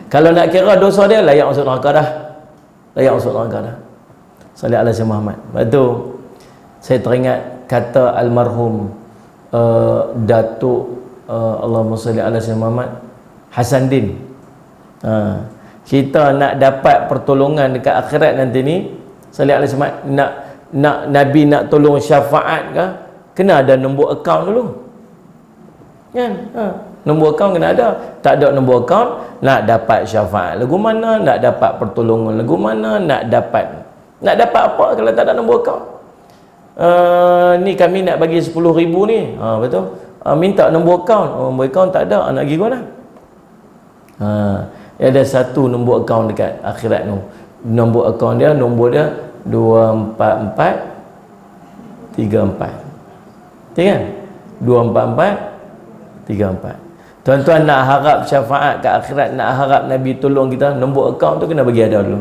Kalau nak kira dosa dia, layak masuk neraka dah. Layak masuk neraka dah. Sallallahu alaihi wasallam Muhammad. Betul. Saya teringat kata almarhum Datuk Allahumma salli ala sayyidina Muhammad Hasan Din. Kita nak dapat pertolongan dekat akhirat nanti ni, sallallahu alaihi wasallam, nak Nabi nak tolong syafaat ke, kena ada nombor akaun dulu kan? Nombor akaun kena ada. Tak ada nombor akaun, nak dapat syafaat lagu mana, nak dapat pertolongan lagu mana, nak dapat apa kalau tak ada nombor akaun? Ni kami nak bagi 10,000 ni, betul, minta nombor akaun. Nombor akaun tak ada, nak pergi mana? Ada satu nombor akaun dekat akhirat tu. Nombor akaun dia, nombor dia 24434. Betul kan? 24434. Tuan-tuan nak harap syafaat kat akhirat, nak harap Nabi tolong kita, nombor akaun tu kena bagi ada dulu.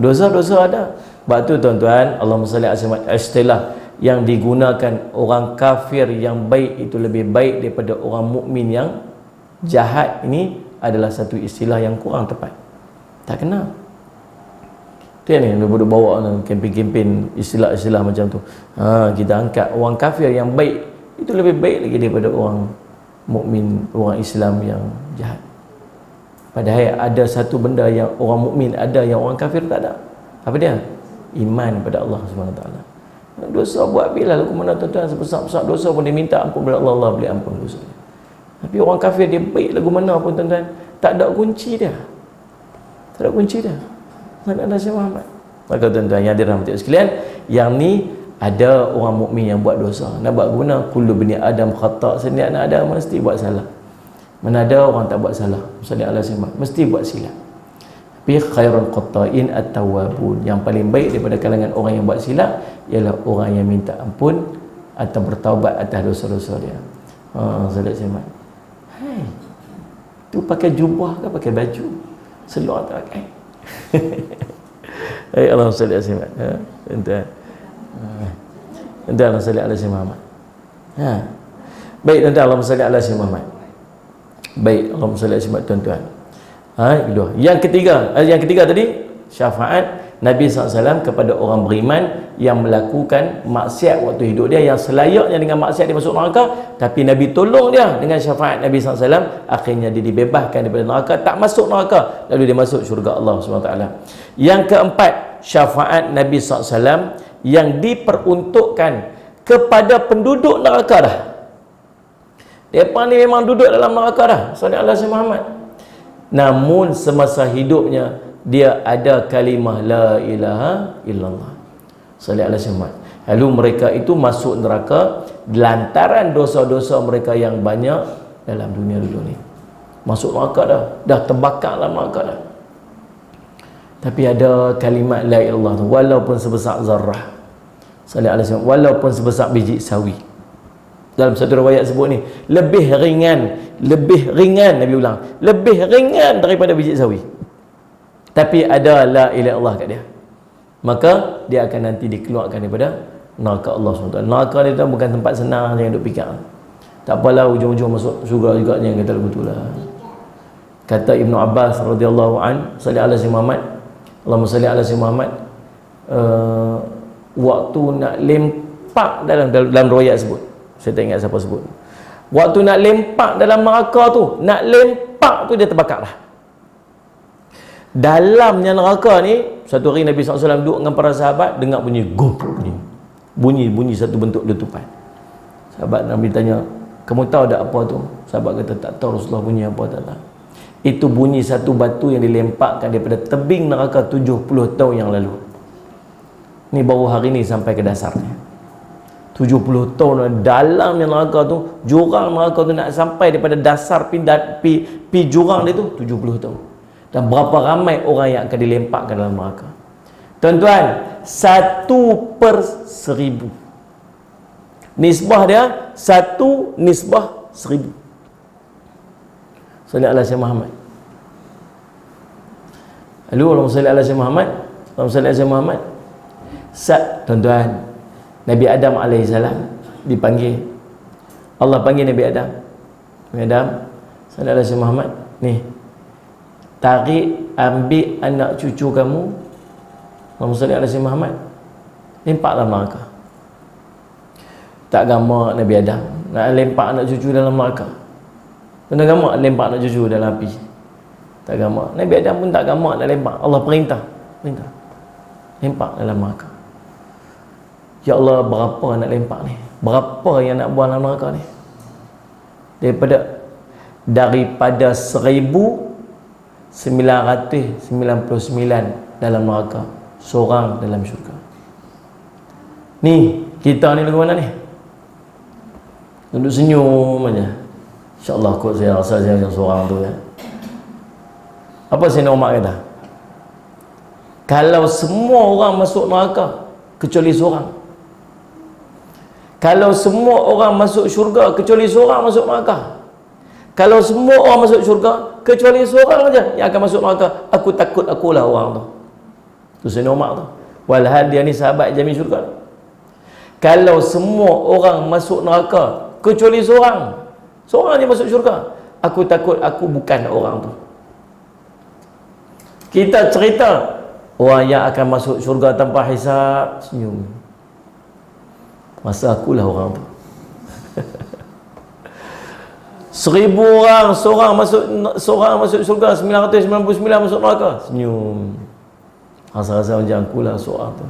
Dosa-dosa ada. Sebab tu tuan-tuan, Allahumma salli alaihi wasallam, istilah yang digunakan orang kafir yang baik itu lebih baik daripada orang mukmin yang jahat, ini adalah satu istilah yang kurang tepat. Tak kena. Dia ni dia boleh bawa kempen-kempen istilah-istilah macam tu. Kita angkat orang kafir yang baik itu lebih baik lagi daripada orang mukmin, orang Islam yang jahat. Padahal ada satu benda yang orang mukmin ada yang orang kafir tak ada. Apa dia? Iman pada Allah Subhanahu Wa Taala. Dosa buat bila lagu mana tuan-tuan, sebesar-besar dosa pun dia minta ampun pada Allah, Allah boleh ampun dosa dia. Tapi orang kafir dia baik lagu mana pun tuan-tuan, tak ada kunci dia. Tak ada kunci dia. Mana ada Syekh Muhammad. Maka tuan-tuan yang dirahmati sekalian, yang ni ada orang mukmin yang buat dosa. Nak buat guna kullu bani Adam khata', setiap anak Adam mesti buat salah. Mana ada orang tak buat salah. Sallallahu alaihi wasallam mesti buat silap. Tapi khairul qatta'in at-tawwabun. Yang paling baik daripada kalangan orang yang buat silap ialah orang yang minta ampun atau bertaubat atas dosa-dosa dia. Sallallahu alaihi wasallam. Hai. Tu pakai jubah ke pakai baju? Seluar tak pakai. Hai Allah salli alaihi wasallam. Entah. Entah Allah salli alaihi wasallam. Baik, entah Allah salli alaihi wasallam. Baik, Allahumma salli ala tuan-tuan. Kedua. Yang ketiga tadi, syafaat Nabi SAW kepada orang beriman yang melakukan maksiat waktu hidup dia, yang selayaknya dengan maksiat dia masuk neraka, tapi Nabi tolong dia dengan syafaat Nabi SAW, akhirnya dia dibebaskan daripada neraka, tak masuk neraka, lalu dia masuk syurga Allah SWT. Yang keempat, syafaat Nabi SAW yang diperuntukkan kepada penduduk neraka dah. Mereka ni memang duduk dalam neraka dah, sallallahu alaihi Muhammad. Namun semasa hidupnya dia ada kalimah la ilaha illallah, sallallahu alaihi Muhammad. Lalu mereka itu masuk neraka lantaran dosa-dosa mereka yang banyak dalam dunia dulu ni. Masuk neraka dah terbakar dalam neraka dah. Tapi ada kalimat la ilaha illallah tu, walaupun sebesar zarrah, sallallahu alaihi Wasallam, walaupun sebesar biji sawi. Dalam satu riwayat sebut ni, lebih ringan Nabi ulang, lebih ringan daripada biji sawi. Tapi ada la ilaha illallah kat dia, maka dia akan nanti dikeluarkan daripada neraka Allah SWT. Neraka dia tu bukan tempat senang, jangan duk fikir. Tak apalah, ujung-ujung masuk syurga juga, yang kata betul lah. Kata Ibnu Abbas radhiyallahu an, sallallahu alaihi Muhammad, Allahumma salli ala Muhammad, waktu nak lempak dalam riwayat sebut, saya tak ingat siapa sebut, waktu nak lempak dalam neraka tu, nak lempak tu dia terbakar dah. Dalamnya neraka ni, satu hari Nabi SAW duduk dengan para sahabat, dengar bunyi gum, bunyi satu bentuk letupan. Sahabat Nabi tanya, kamu tahu tak apa tu? Sahabat kata, tak tahu Rasulullah, bunyi apa tak tahu. Itu bunyi satu batu yang dilempakkan daripada tebing neraka 70 tahun yang lalu. Ni baru hari ni sampai ke dasarnya. 70 tahun dalamnya neraka tu, jurang neraka tu nak sampai daripada dasar pi jurang dia tu 70 tahun. Dan berapa ramai orang yang akan dilempakkan dalam neraka. Tuan-tuan, 1/1000. Nisbah dia 1/1000. Sallallahu alaihi Muhammad. Lalu Allahumma salli ala Muhammad, Allahumma salli ala Muhammad. Tuan-tuan, Nabi Adam alaihissalam dipanggil. Allah panggil Nabi Adam. Nabi Adam, sallallahu alaihi Muhammad, ni, tarik, ambil anak cucu kamu, Allahumma salli ala Muhammad, lempak dalam neraka. Tak gamak Nabi Adam nak lempak anak cucu dalam neraka. Kena gamak lempak anak cucu dalam api. Tak gamak. Nabi Adam pun tak gamak nak lempak. Allah perintah lempak dalam neraka. Ya Allah, berapa nak lempak ni? Berapa yang nak buang dalam neraka ni? Daripada 1999 dalam neraka, seorang dalam syurga. Ni kita ni lagu mana ni? Duduk senyum aja. InsyaAllah kot saya rasa saya yang seorang tu ya. Apa Sayyidina Umar kata? Kalau semua orang masuk neraka kecuali seorang, kalau semua orang masuk syurga kecuali seorang masuk neraka, kalau semua orang masuk syurga kecuali seorang aja yang akan masuk neraka, aku takut akulah orang tu. Tu Sayyidina Umar tu. Walhal dia ni sahabat jamin syurga. Kalau semua orang masuk neraka kecuali seorang je masuk syurga, aku takut aku bukan orang tu. Kita cerita orang yang akan masuk syurga tanpa hisab, senyum. Masa akulah orang tu. 1000 orang, seorang masuk syurga, 999 masuk neraka, senyum. Rasa-rasa macam akulah seorang tu.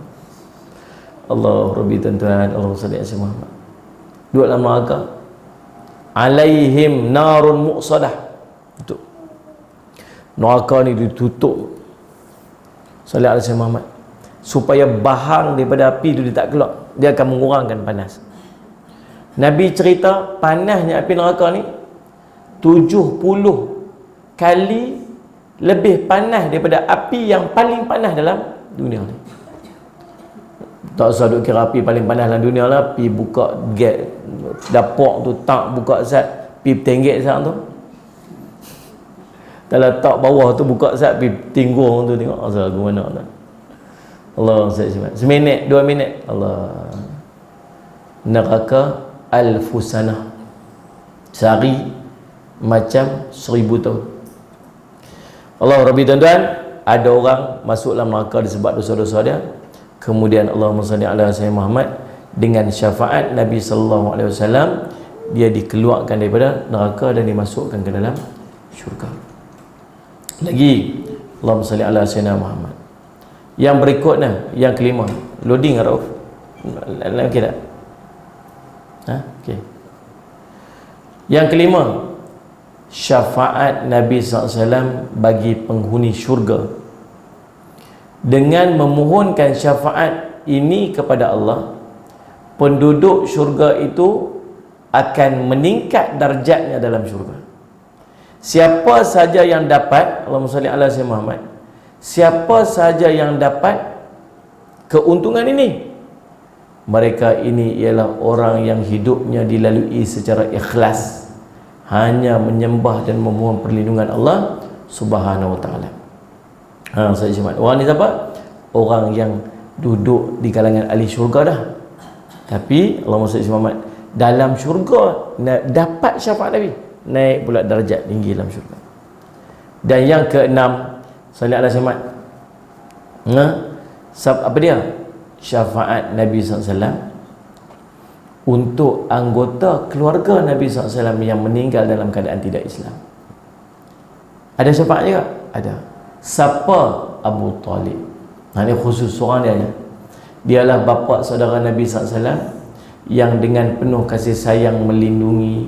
Allah Rabbi, tuan-tuan, Allah salli ala Muhammad. Duduk dalam neraka, alaihim narun muqsadah. Tutup. Neraka ni ditutup, salli ala Muhammad, supaya bahang daripada api tu dia tak keluar. Dia akan mengurangkan panas. Nabi cerita panasnya api neraka ni 70 kali lebih panas daripada api yang paling panas dalam dunia ni. Tak usah duk kira api paling panas dalam dunia lah. Pi buka gate dapur tu, tak buka sat, pi tenggek sat tu. Kalau tak bawah tu buka sat, pi tinggung tu, tengok asal lagu mana tu. Allah SWT. Seminit, 2 minit. Allah. Neraka alfusana. Sehari macam 1000 tahun. Allah Rabbi, tuan-tuan, ada orang masuk dalam neraka disebab dosa-dosa dia, kemudian Allahumma salli ala sayyidina Muhammad, dengan syafaat Nabi sallallahu alaihi wasallam dia dikeluarkan daripada neraka dan dimasukkan ke dalam syurga. Lagi, Allahumma salli ala sayyidina Muhammad. Yang berikutnya, yang kelima, loading Rauf. Okey tak? Okey. Yang kelima, syafaat Nabi SAW bagi penghuni syurga. Dengan memohonkan syafaat ini kepada Allah, penduduk syurga itu akan meningkat darjatnya dalam syurga. Siapa saja yang dapat, Allahumma salli ala sayyidina Muhammad, siapa saja yang dapat keuntungan ini, mereka ini ialah orang yang hidupnya dilalui secara ikhlas, hanya menyembah dan memohon perlindungan Allah Subhanahu wa taala. Saya cakap, orang ni siapa? Orang yang duduk di kalangan ahli syurga dah. Tapi Allahumma salli ala Muhammad, dalam syurga dapat syafaat Nabi, naik pula darjat tinggi dalam syurga. Dan yang keenam, salli ala Muhammad, apa dia? Syafaat Nabi SAW untuk anggota keluarga Nabi SAW yang meninggal dalam keadaan tidak Islam. Ada syafaat juga? Ada. Siapa? Abu Talib. Ini khusus seorang dia. Dialah bapa saudara Nabi SAW yang dengan penuh kasih sayang melindungi,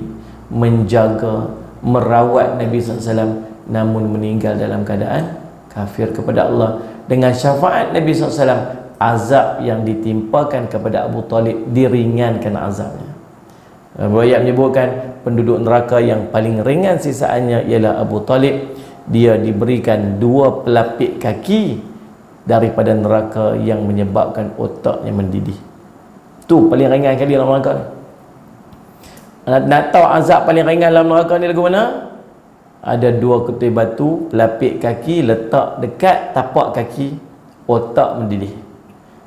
menjaga, merawat Nabi SAW, namun meninggal dalam keadaan kafir kepada Allah. Dengan syafaat Nabi SAW, azab yang ditimpakan kepada Abu Talib diringankan azabnya. Riwayat menyebutkan penduduk neraka yang paling ringan sisaannya ialah Abu Talib. Dia diberikan 2 pelapik kaki daripada neraka yang menyebabkan otaknya mendidih. Tu paling ringan kali dalam neraka ni. Nak tahu azab paling ringan dalam neraka ni lagu mana? Ada 2 ketul batu, pelapik kaki letak dekat tapak kaki, otak mendidih.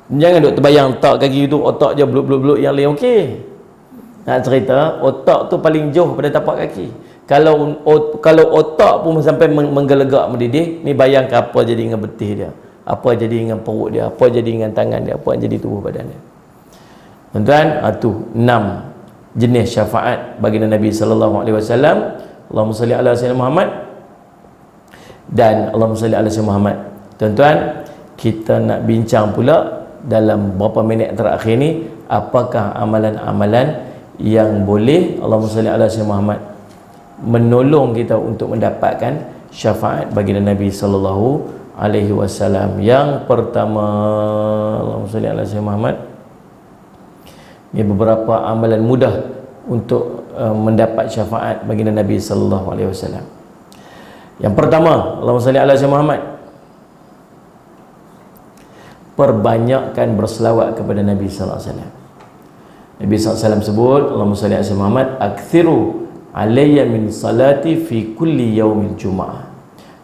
Jangan duk terbayang otak kaki tu, otak je bluk-bluk-bluk, yang lain okey. Nak cerita, otak tu paling jauh pada tapak kaki. Kalau otak pun sampai menggelegak mendidih, ni bayangkan apa jadi dengan betih dia, apa jadi dengan perut dia, apa jadi dengan tangan dia, apa jadi tubuh badan dia. Tuan-tuan, tu 6 jenis syafaat baginda Nabi sallallahu alaihi wasallam. Allahumma salli ala sayyidina Muhammad dan Allahumma salli ala sayyidina Muhammad. Tuan-tuan, kita nak bincang pula dalam beberapa minit terakhir ni, apakah amalan-amalan yang boleh Allahumma salli ala sayyidina Muhammad menolong kita untuk mendapatkan syafaat baginda Nabi sallallahu alaihi wasallam. Yang pertama, Allahumma salli ala sayyidina Muhammad, ini beberapa amalan mudah untuk mendapat syafaat baginda Nabi sallallahu alaihi wasallam. Yang pertama, Allahumma salli ala sayyidina Muhammad, perbanyakkan berselawat kepada Nabi sallallahu alaihi wasallam. Nabi sallallahu alaihi wasallam sebut, Allahumma salli ala sayyidina Muhammad, aktsiru alayya min salati fi kulli yaumil jumu'ah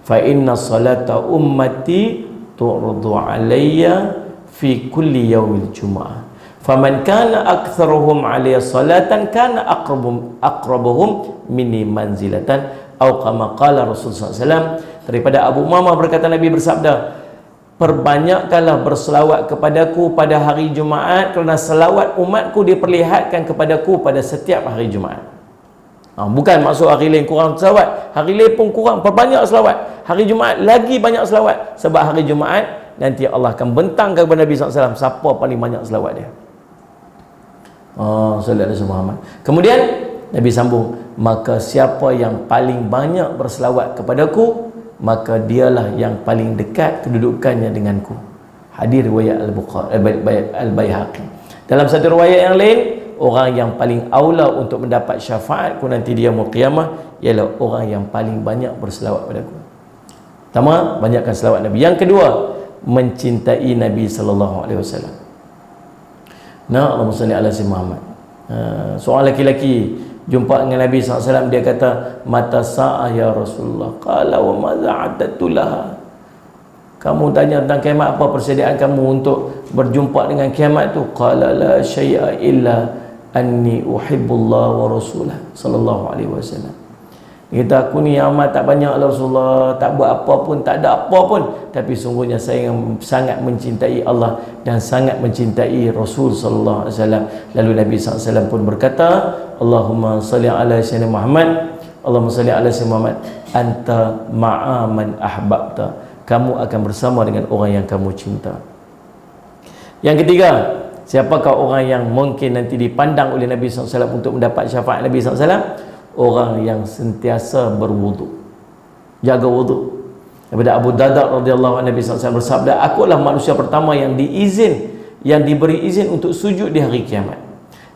fa inna salata ummati tu'radu alayya fi kulli yaumil jumu'ah faman kana aktsaruhum alayya salatan kana aqrabuhum minni manzilatan atau kama qala Rasulullah sallallahu alaihi wasallam. Daripada Abu Umamah berkata, Nabi bersabda, perbanyakkanlah berselawat kepadaku pada hari Jumaat, kerana selawat umatku diperlihatkan kepadaku pada setiap hari Jumaat. Bukan maksud hari lain kurang selawat, hari lain pun kurang, perbanyak selawat. Hari Jumaat lagi banyak selawat, sebab hari Jumaat nanti Allah akan bentangkan kepada Nabi SAW siapa paling banyak selawat dia. Sallallahu alaihi wasallam. Kemudian Nabi sambung, maka siapa yang paling banyak berselawat kepadaku, maka dialah yang paling dekat kedudukannya denganku. Hadis riwayat Al-Baihaqi. Dalam satu riwayat yang lain, orang yang paling aula untuk mendapat syafaatku nanti di yaumul qiyamah ialah orang yang paling banyak berselawat padaku. Pertama, banyakkan selawat Nabi. Yang kedua, mencintai Nabi sallallahu alaihi wasallam. Allahumma salli ala sayyidina Muhammad. Seorang lelaki jumpa dengan Nabi SAW, dia kata, mata sa'ah ya Rasulullah. Qala wa madza a'dadtu laha. Kamu tanya tentang kiamat, apa persediaan kamu untuk berjumpa dengan kiamat tu? Qala la syai'a illa anni uhibbullah wa rasulah sallallahu alaihi wasallam. Dia kata, aku ni amal tak banyak lah Rasulullah, tak buat apa pun, tak ada apa pun, tapi sungguhnya saya sangat mencintai Allah dan sangat mencintai Rasul sallallahu alaihi wasallam. Lalu Nabi sallallahu alaihi wasallam pun berkata, Allahumma salli ala sayyidina Muhammad, Allahumma salli ala sayyidina Muhammad, anta ma'a man ahbabta, kamu akan bersama dengan orang yang kamu cinta. Yang ketiga, siapakah orang yang mungkin nanti dipandang oleh Nabi sallallahu alaihi wasallam untuk mendapat syafaat Nabi sallallahu alaihi wasallam? Orang yang sentiasa berwuduk, jaga wuduk. Daripada Abu Darda radhiyallahu anhu, Nabi SAW bersabda, akulah manusia pertama yang diberi izin untuk sujud di hari kiamat,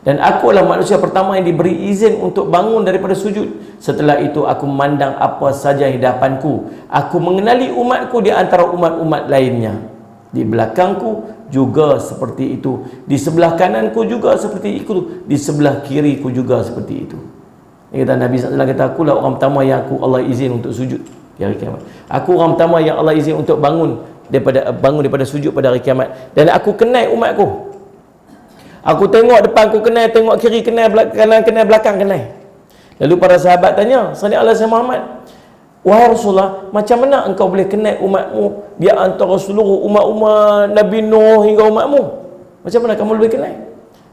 dan akulah manusia pertama yang diberi izin untuk bangun daripada sujud. Setelah itu aku memandang apa saja hidapanku, aku mengenali umatku di antara umat-umat lainnya. Di belakangku juga seperti itu, di sebelah kananku juga seperti itu, di sebelah kiriku juga seperti itu. Dia kata, Nabi SAW kata, akulah orang pertama yang Allah izin untuk sujud di hari kiamat. Aku orang pertama yang Allah izin untuk bangun daripada sujud pada hari kiamat. Dan aku kenal umatku. Aku tengok depan aku kenal, tengok kiri kenal, kanan kenal, belakang kenal. Lalu para sahabat tanya, sallallahu alaihi wasallam, Muhammad, wahai Rasulullah, macam mana engkau boleh kenal umatmu di antara seluruh umat-umat Nabi Nuh hingga umatmu? Macam mana kamu boleh kenal?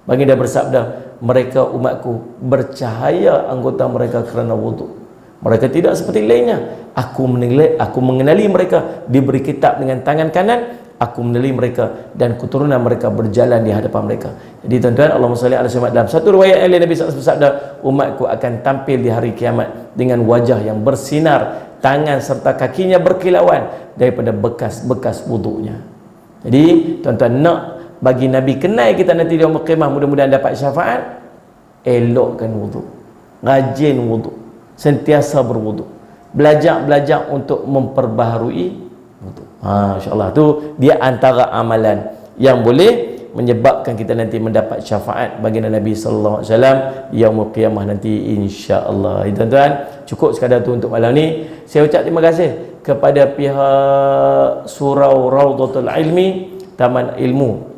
Baginda bersabda, mereka umatku bercahaya anggota mereka kerana wuduk. Mereka tidak seperti lainnya. Aku mengenali mereka, diberi kitab dengan tangan kanan, aku mengenali mereka dan keturunan mereka berjalan di hadapan mereka. Jadi tuan-tuan, Allahumma salli ala sayyidina, dalam satu riwayat yang Nabi SAW bersabda, umatku akan tampil di hari kiamat dengan wajah yang bersinar, tangan serta kakinya berkilauan daripada bekas-bekas wuduknya. Jadi tuan-tuan, nak bagi Nabi kenal kita nanti di yaumul qiyamah, mudah-mudahan dapat syafaat, elokkan wuduk, rajin wuduk, sentiasa berwuduk, belajar untuk memperbaharui wuduk. InsyaAllah tu dia antara amalan yang boleh menyebabkan kita nanti mendapat syafaat baginda Nabi sallallahu alaihi wasallam di yaumul qiyamah nanti, insya-Allah. Tuan-tuan, cukup sekadar tu untuk malam ni. Saya ucap terima kasih kepada pihak Surau Raudhatul Ilmi, Taman Ilmu,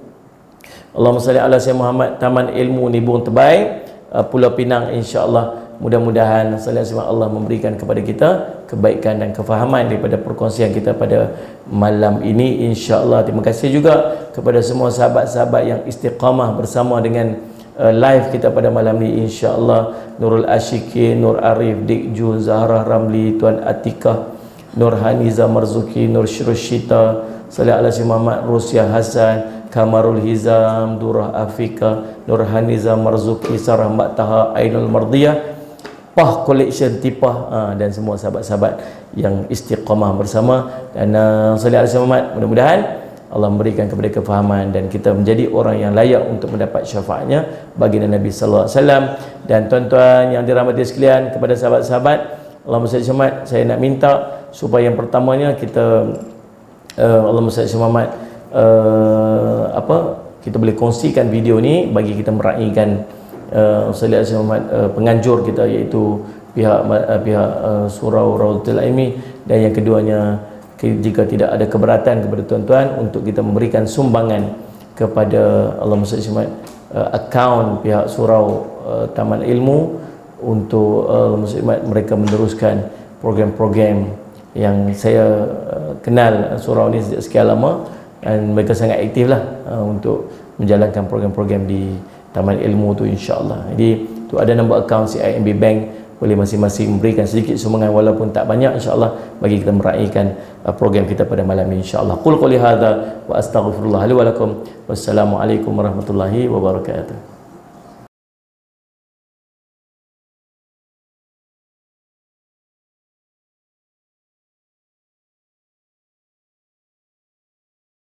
Allahumma salli ala sayyidina Muhammad, Taman Ilmu Nibung Terbaik, Pulau Pinang, insya-Allah. Mudah-mudahan Allah memberikan kepada kita kebaikan dan kefahaman daripada perkongsian kita pada malam ini, insya-Allah. Terima kasih juga kepada semua sahabat-sahabat yang istiqamah bersama dengan live kita pada malam ini, insya-Allah. Nurul Ashikin, Nur Arif, Dik Jun, Zahra Ramli, Tuan Atikah, Nur Haniza Marzuki, Nur Syrushita, Salih ala Sayyidina Muhammad, Rusia Hasan, Kamarul Hizam, Durah Afika, Nur Haniza Marzuki, Sarah Mbak Taha, Ainul Mardiyah, Pah Collection Tipah, dan semua sahabat-sahabat yang istiqamah bersama. Dan salih ala Sayyidina Muhammad, mudah-mudahan Allah memberikan kepada kefahaman dan kita menjadi orang yang layak untuk mendapat syafaatnya baginda Nabi sallallahu alaihi wasallam. Dan tuan-tuan yang dirahmati sekalian, kepada sahabat-sahabat, Allahumma salli Muhammad, saya nak minta supaya yang pertamanya kita Allahumma salli Muhammad, kita boleh kongsikan video ni bagi kita meraihkan penganjur kita, iaitu pihak Surau Raudhatul Ilmi. Dan yang keduanya, jika tidak ada keberatan kepada tuan-tuan untuk kita memberikan sumbangan kepada Allahumma salli Muhammad akaun pihak Surau Taman Ilmu untuk mereka meneruskan program-program yang saya kenal surau ni sejak sekian lama, dan mereka sangat aktif lah untuk menjalankan program-program di Taman Ilmu tu, insya-Allah. Jadi tu ada nombor akaun CIMB Bank, boleh masing-masing memberikan sedikit sumbangan walaupun tak banyak, insya-Allah, bagi kita meraihkan program kita pada malam ini, insya-Allah. Qul qouli hadza wa astaghfirullah li wa lakum. Wassalamualaikum warahmatullahi wabarakatuh.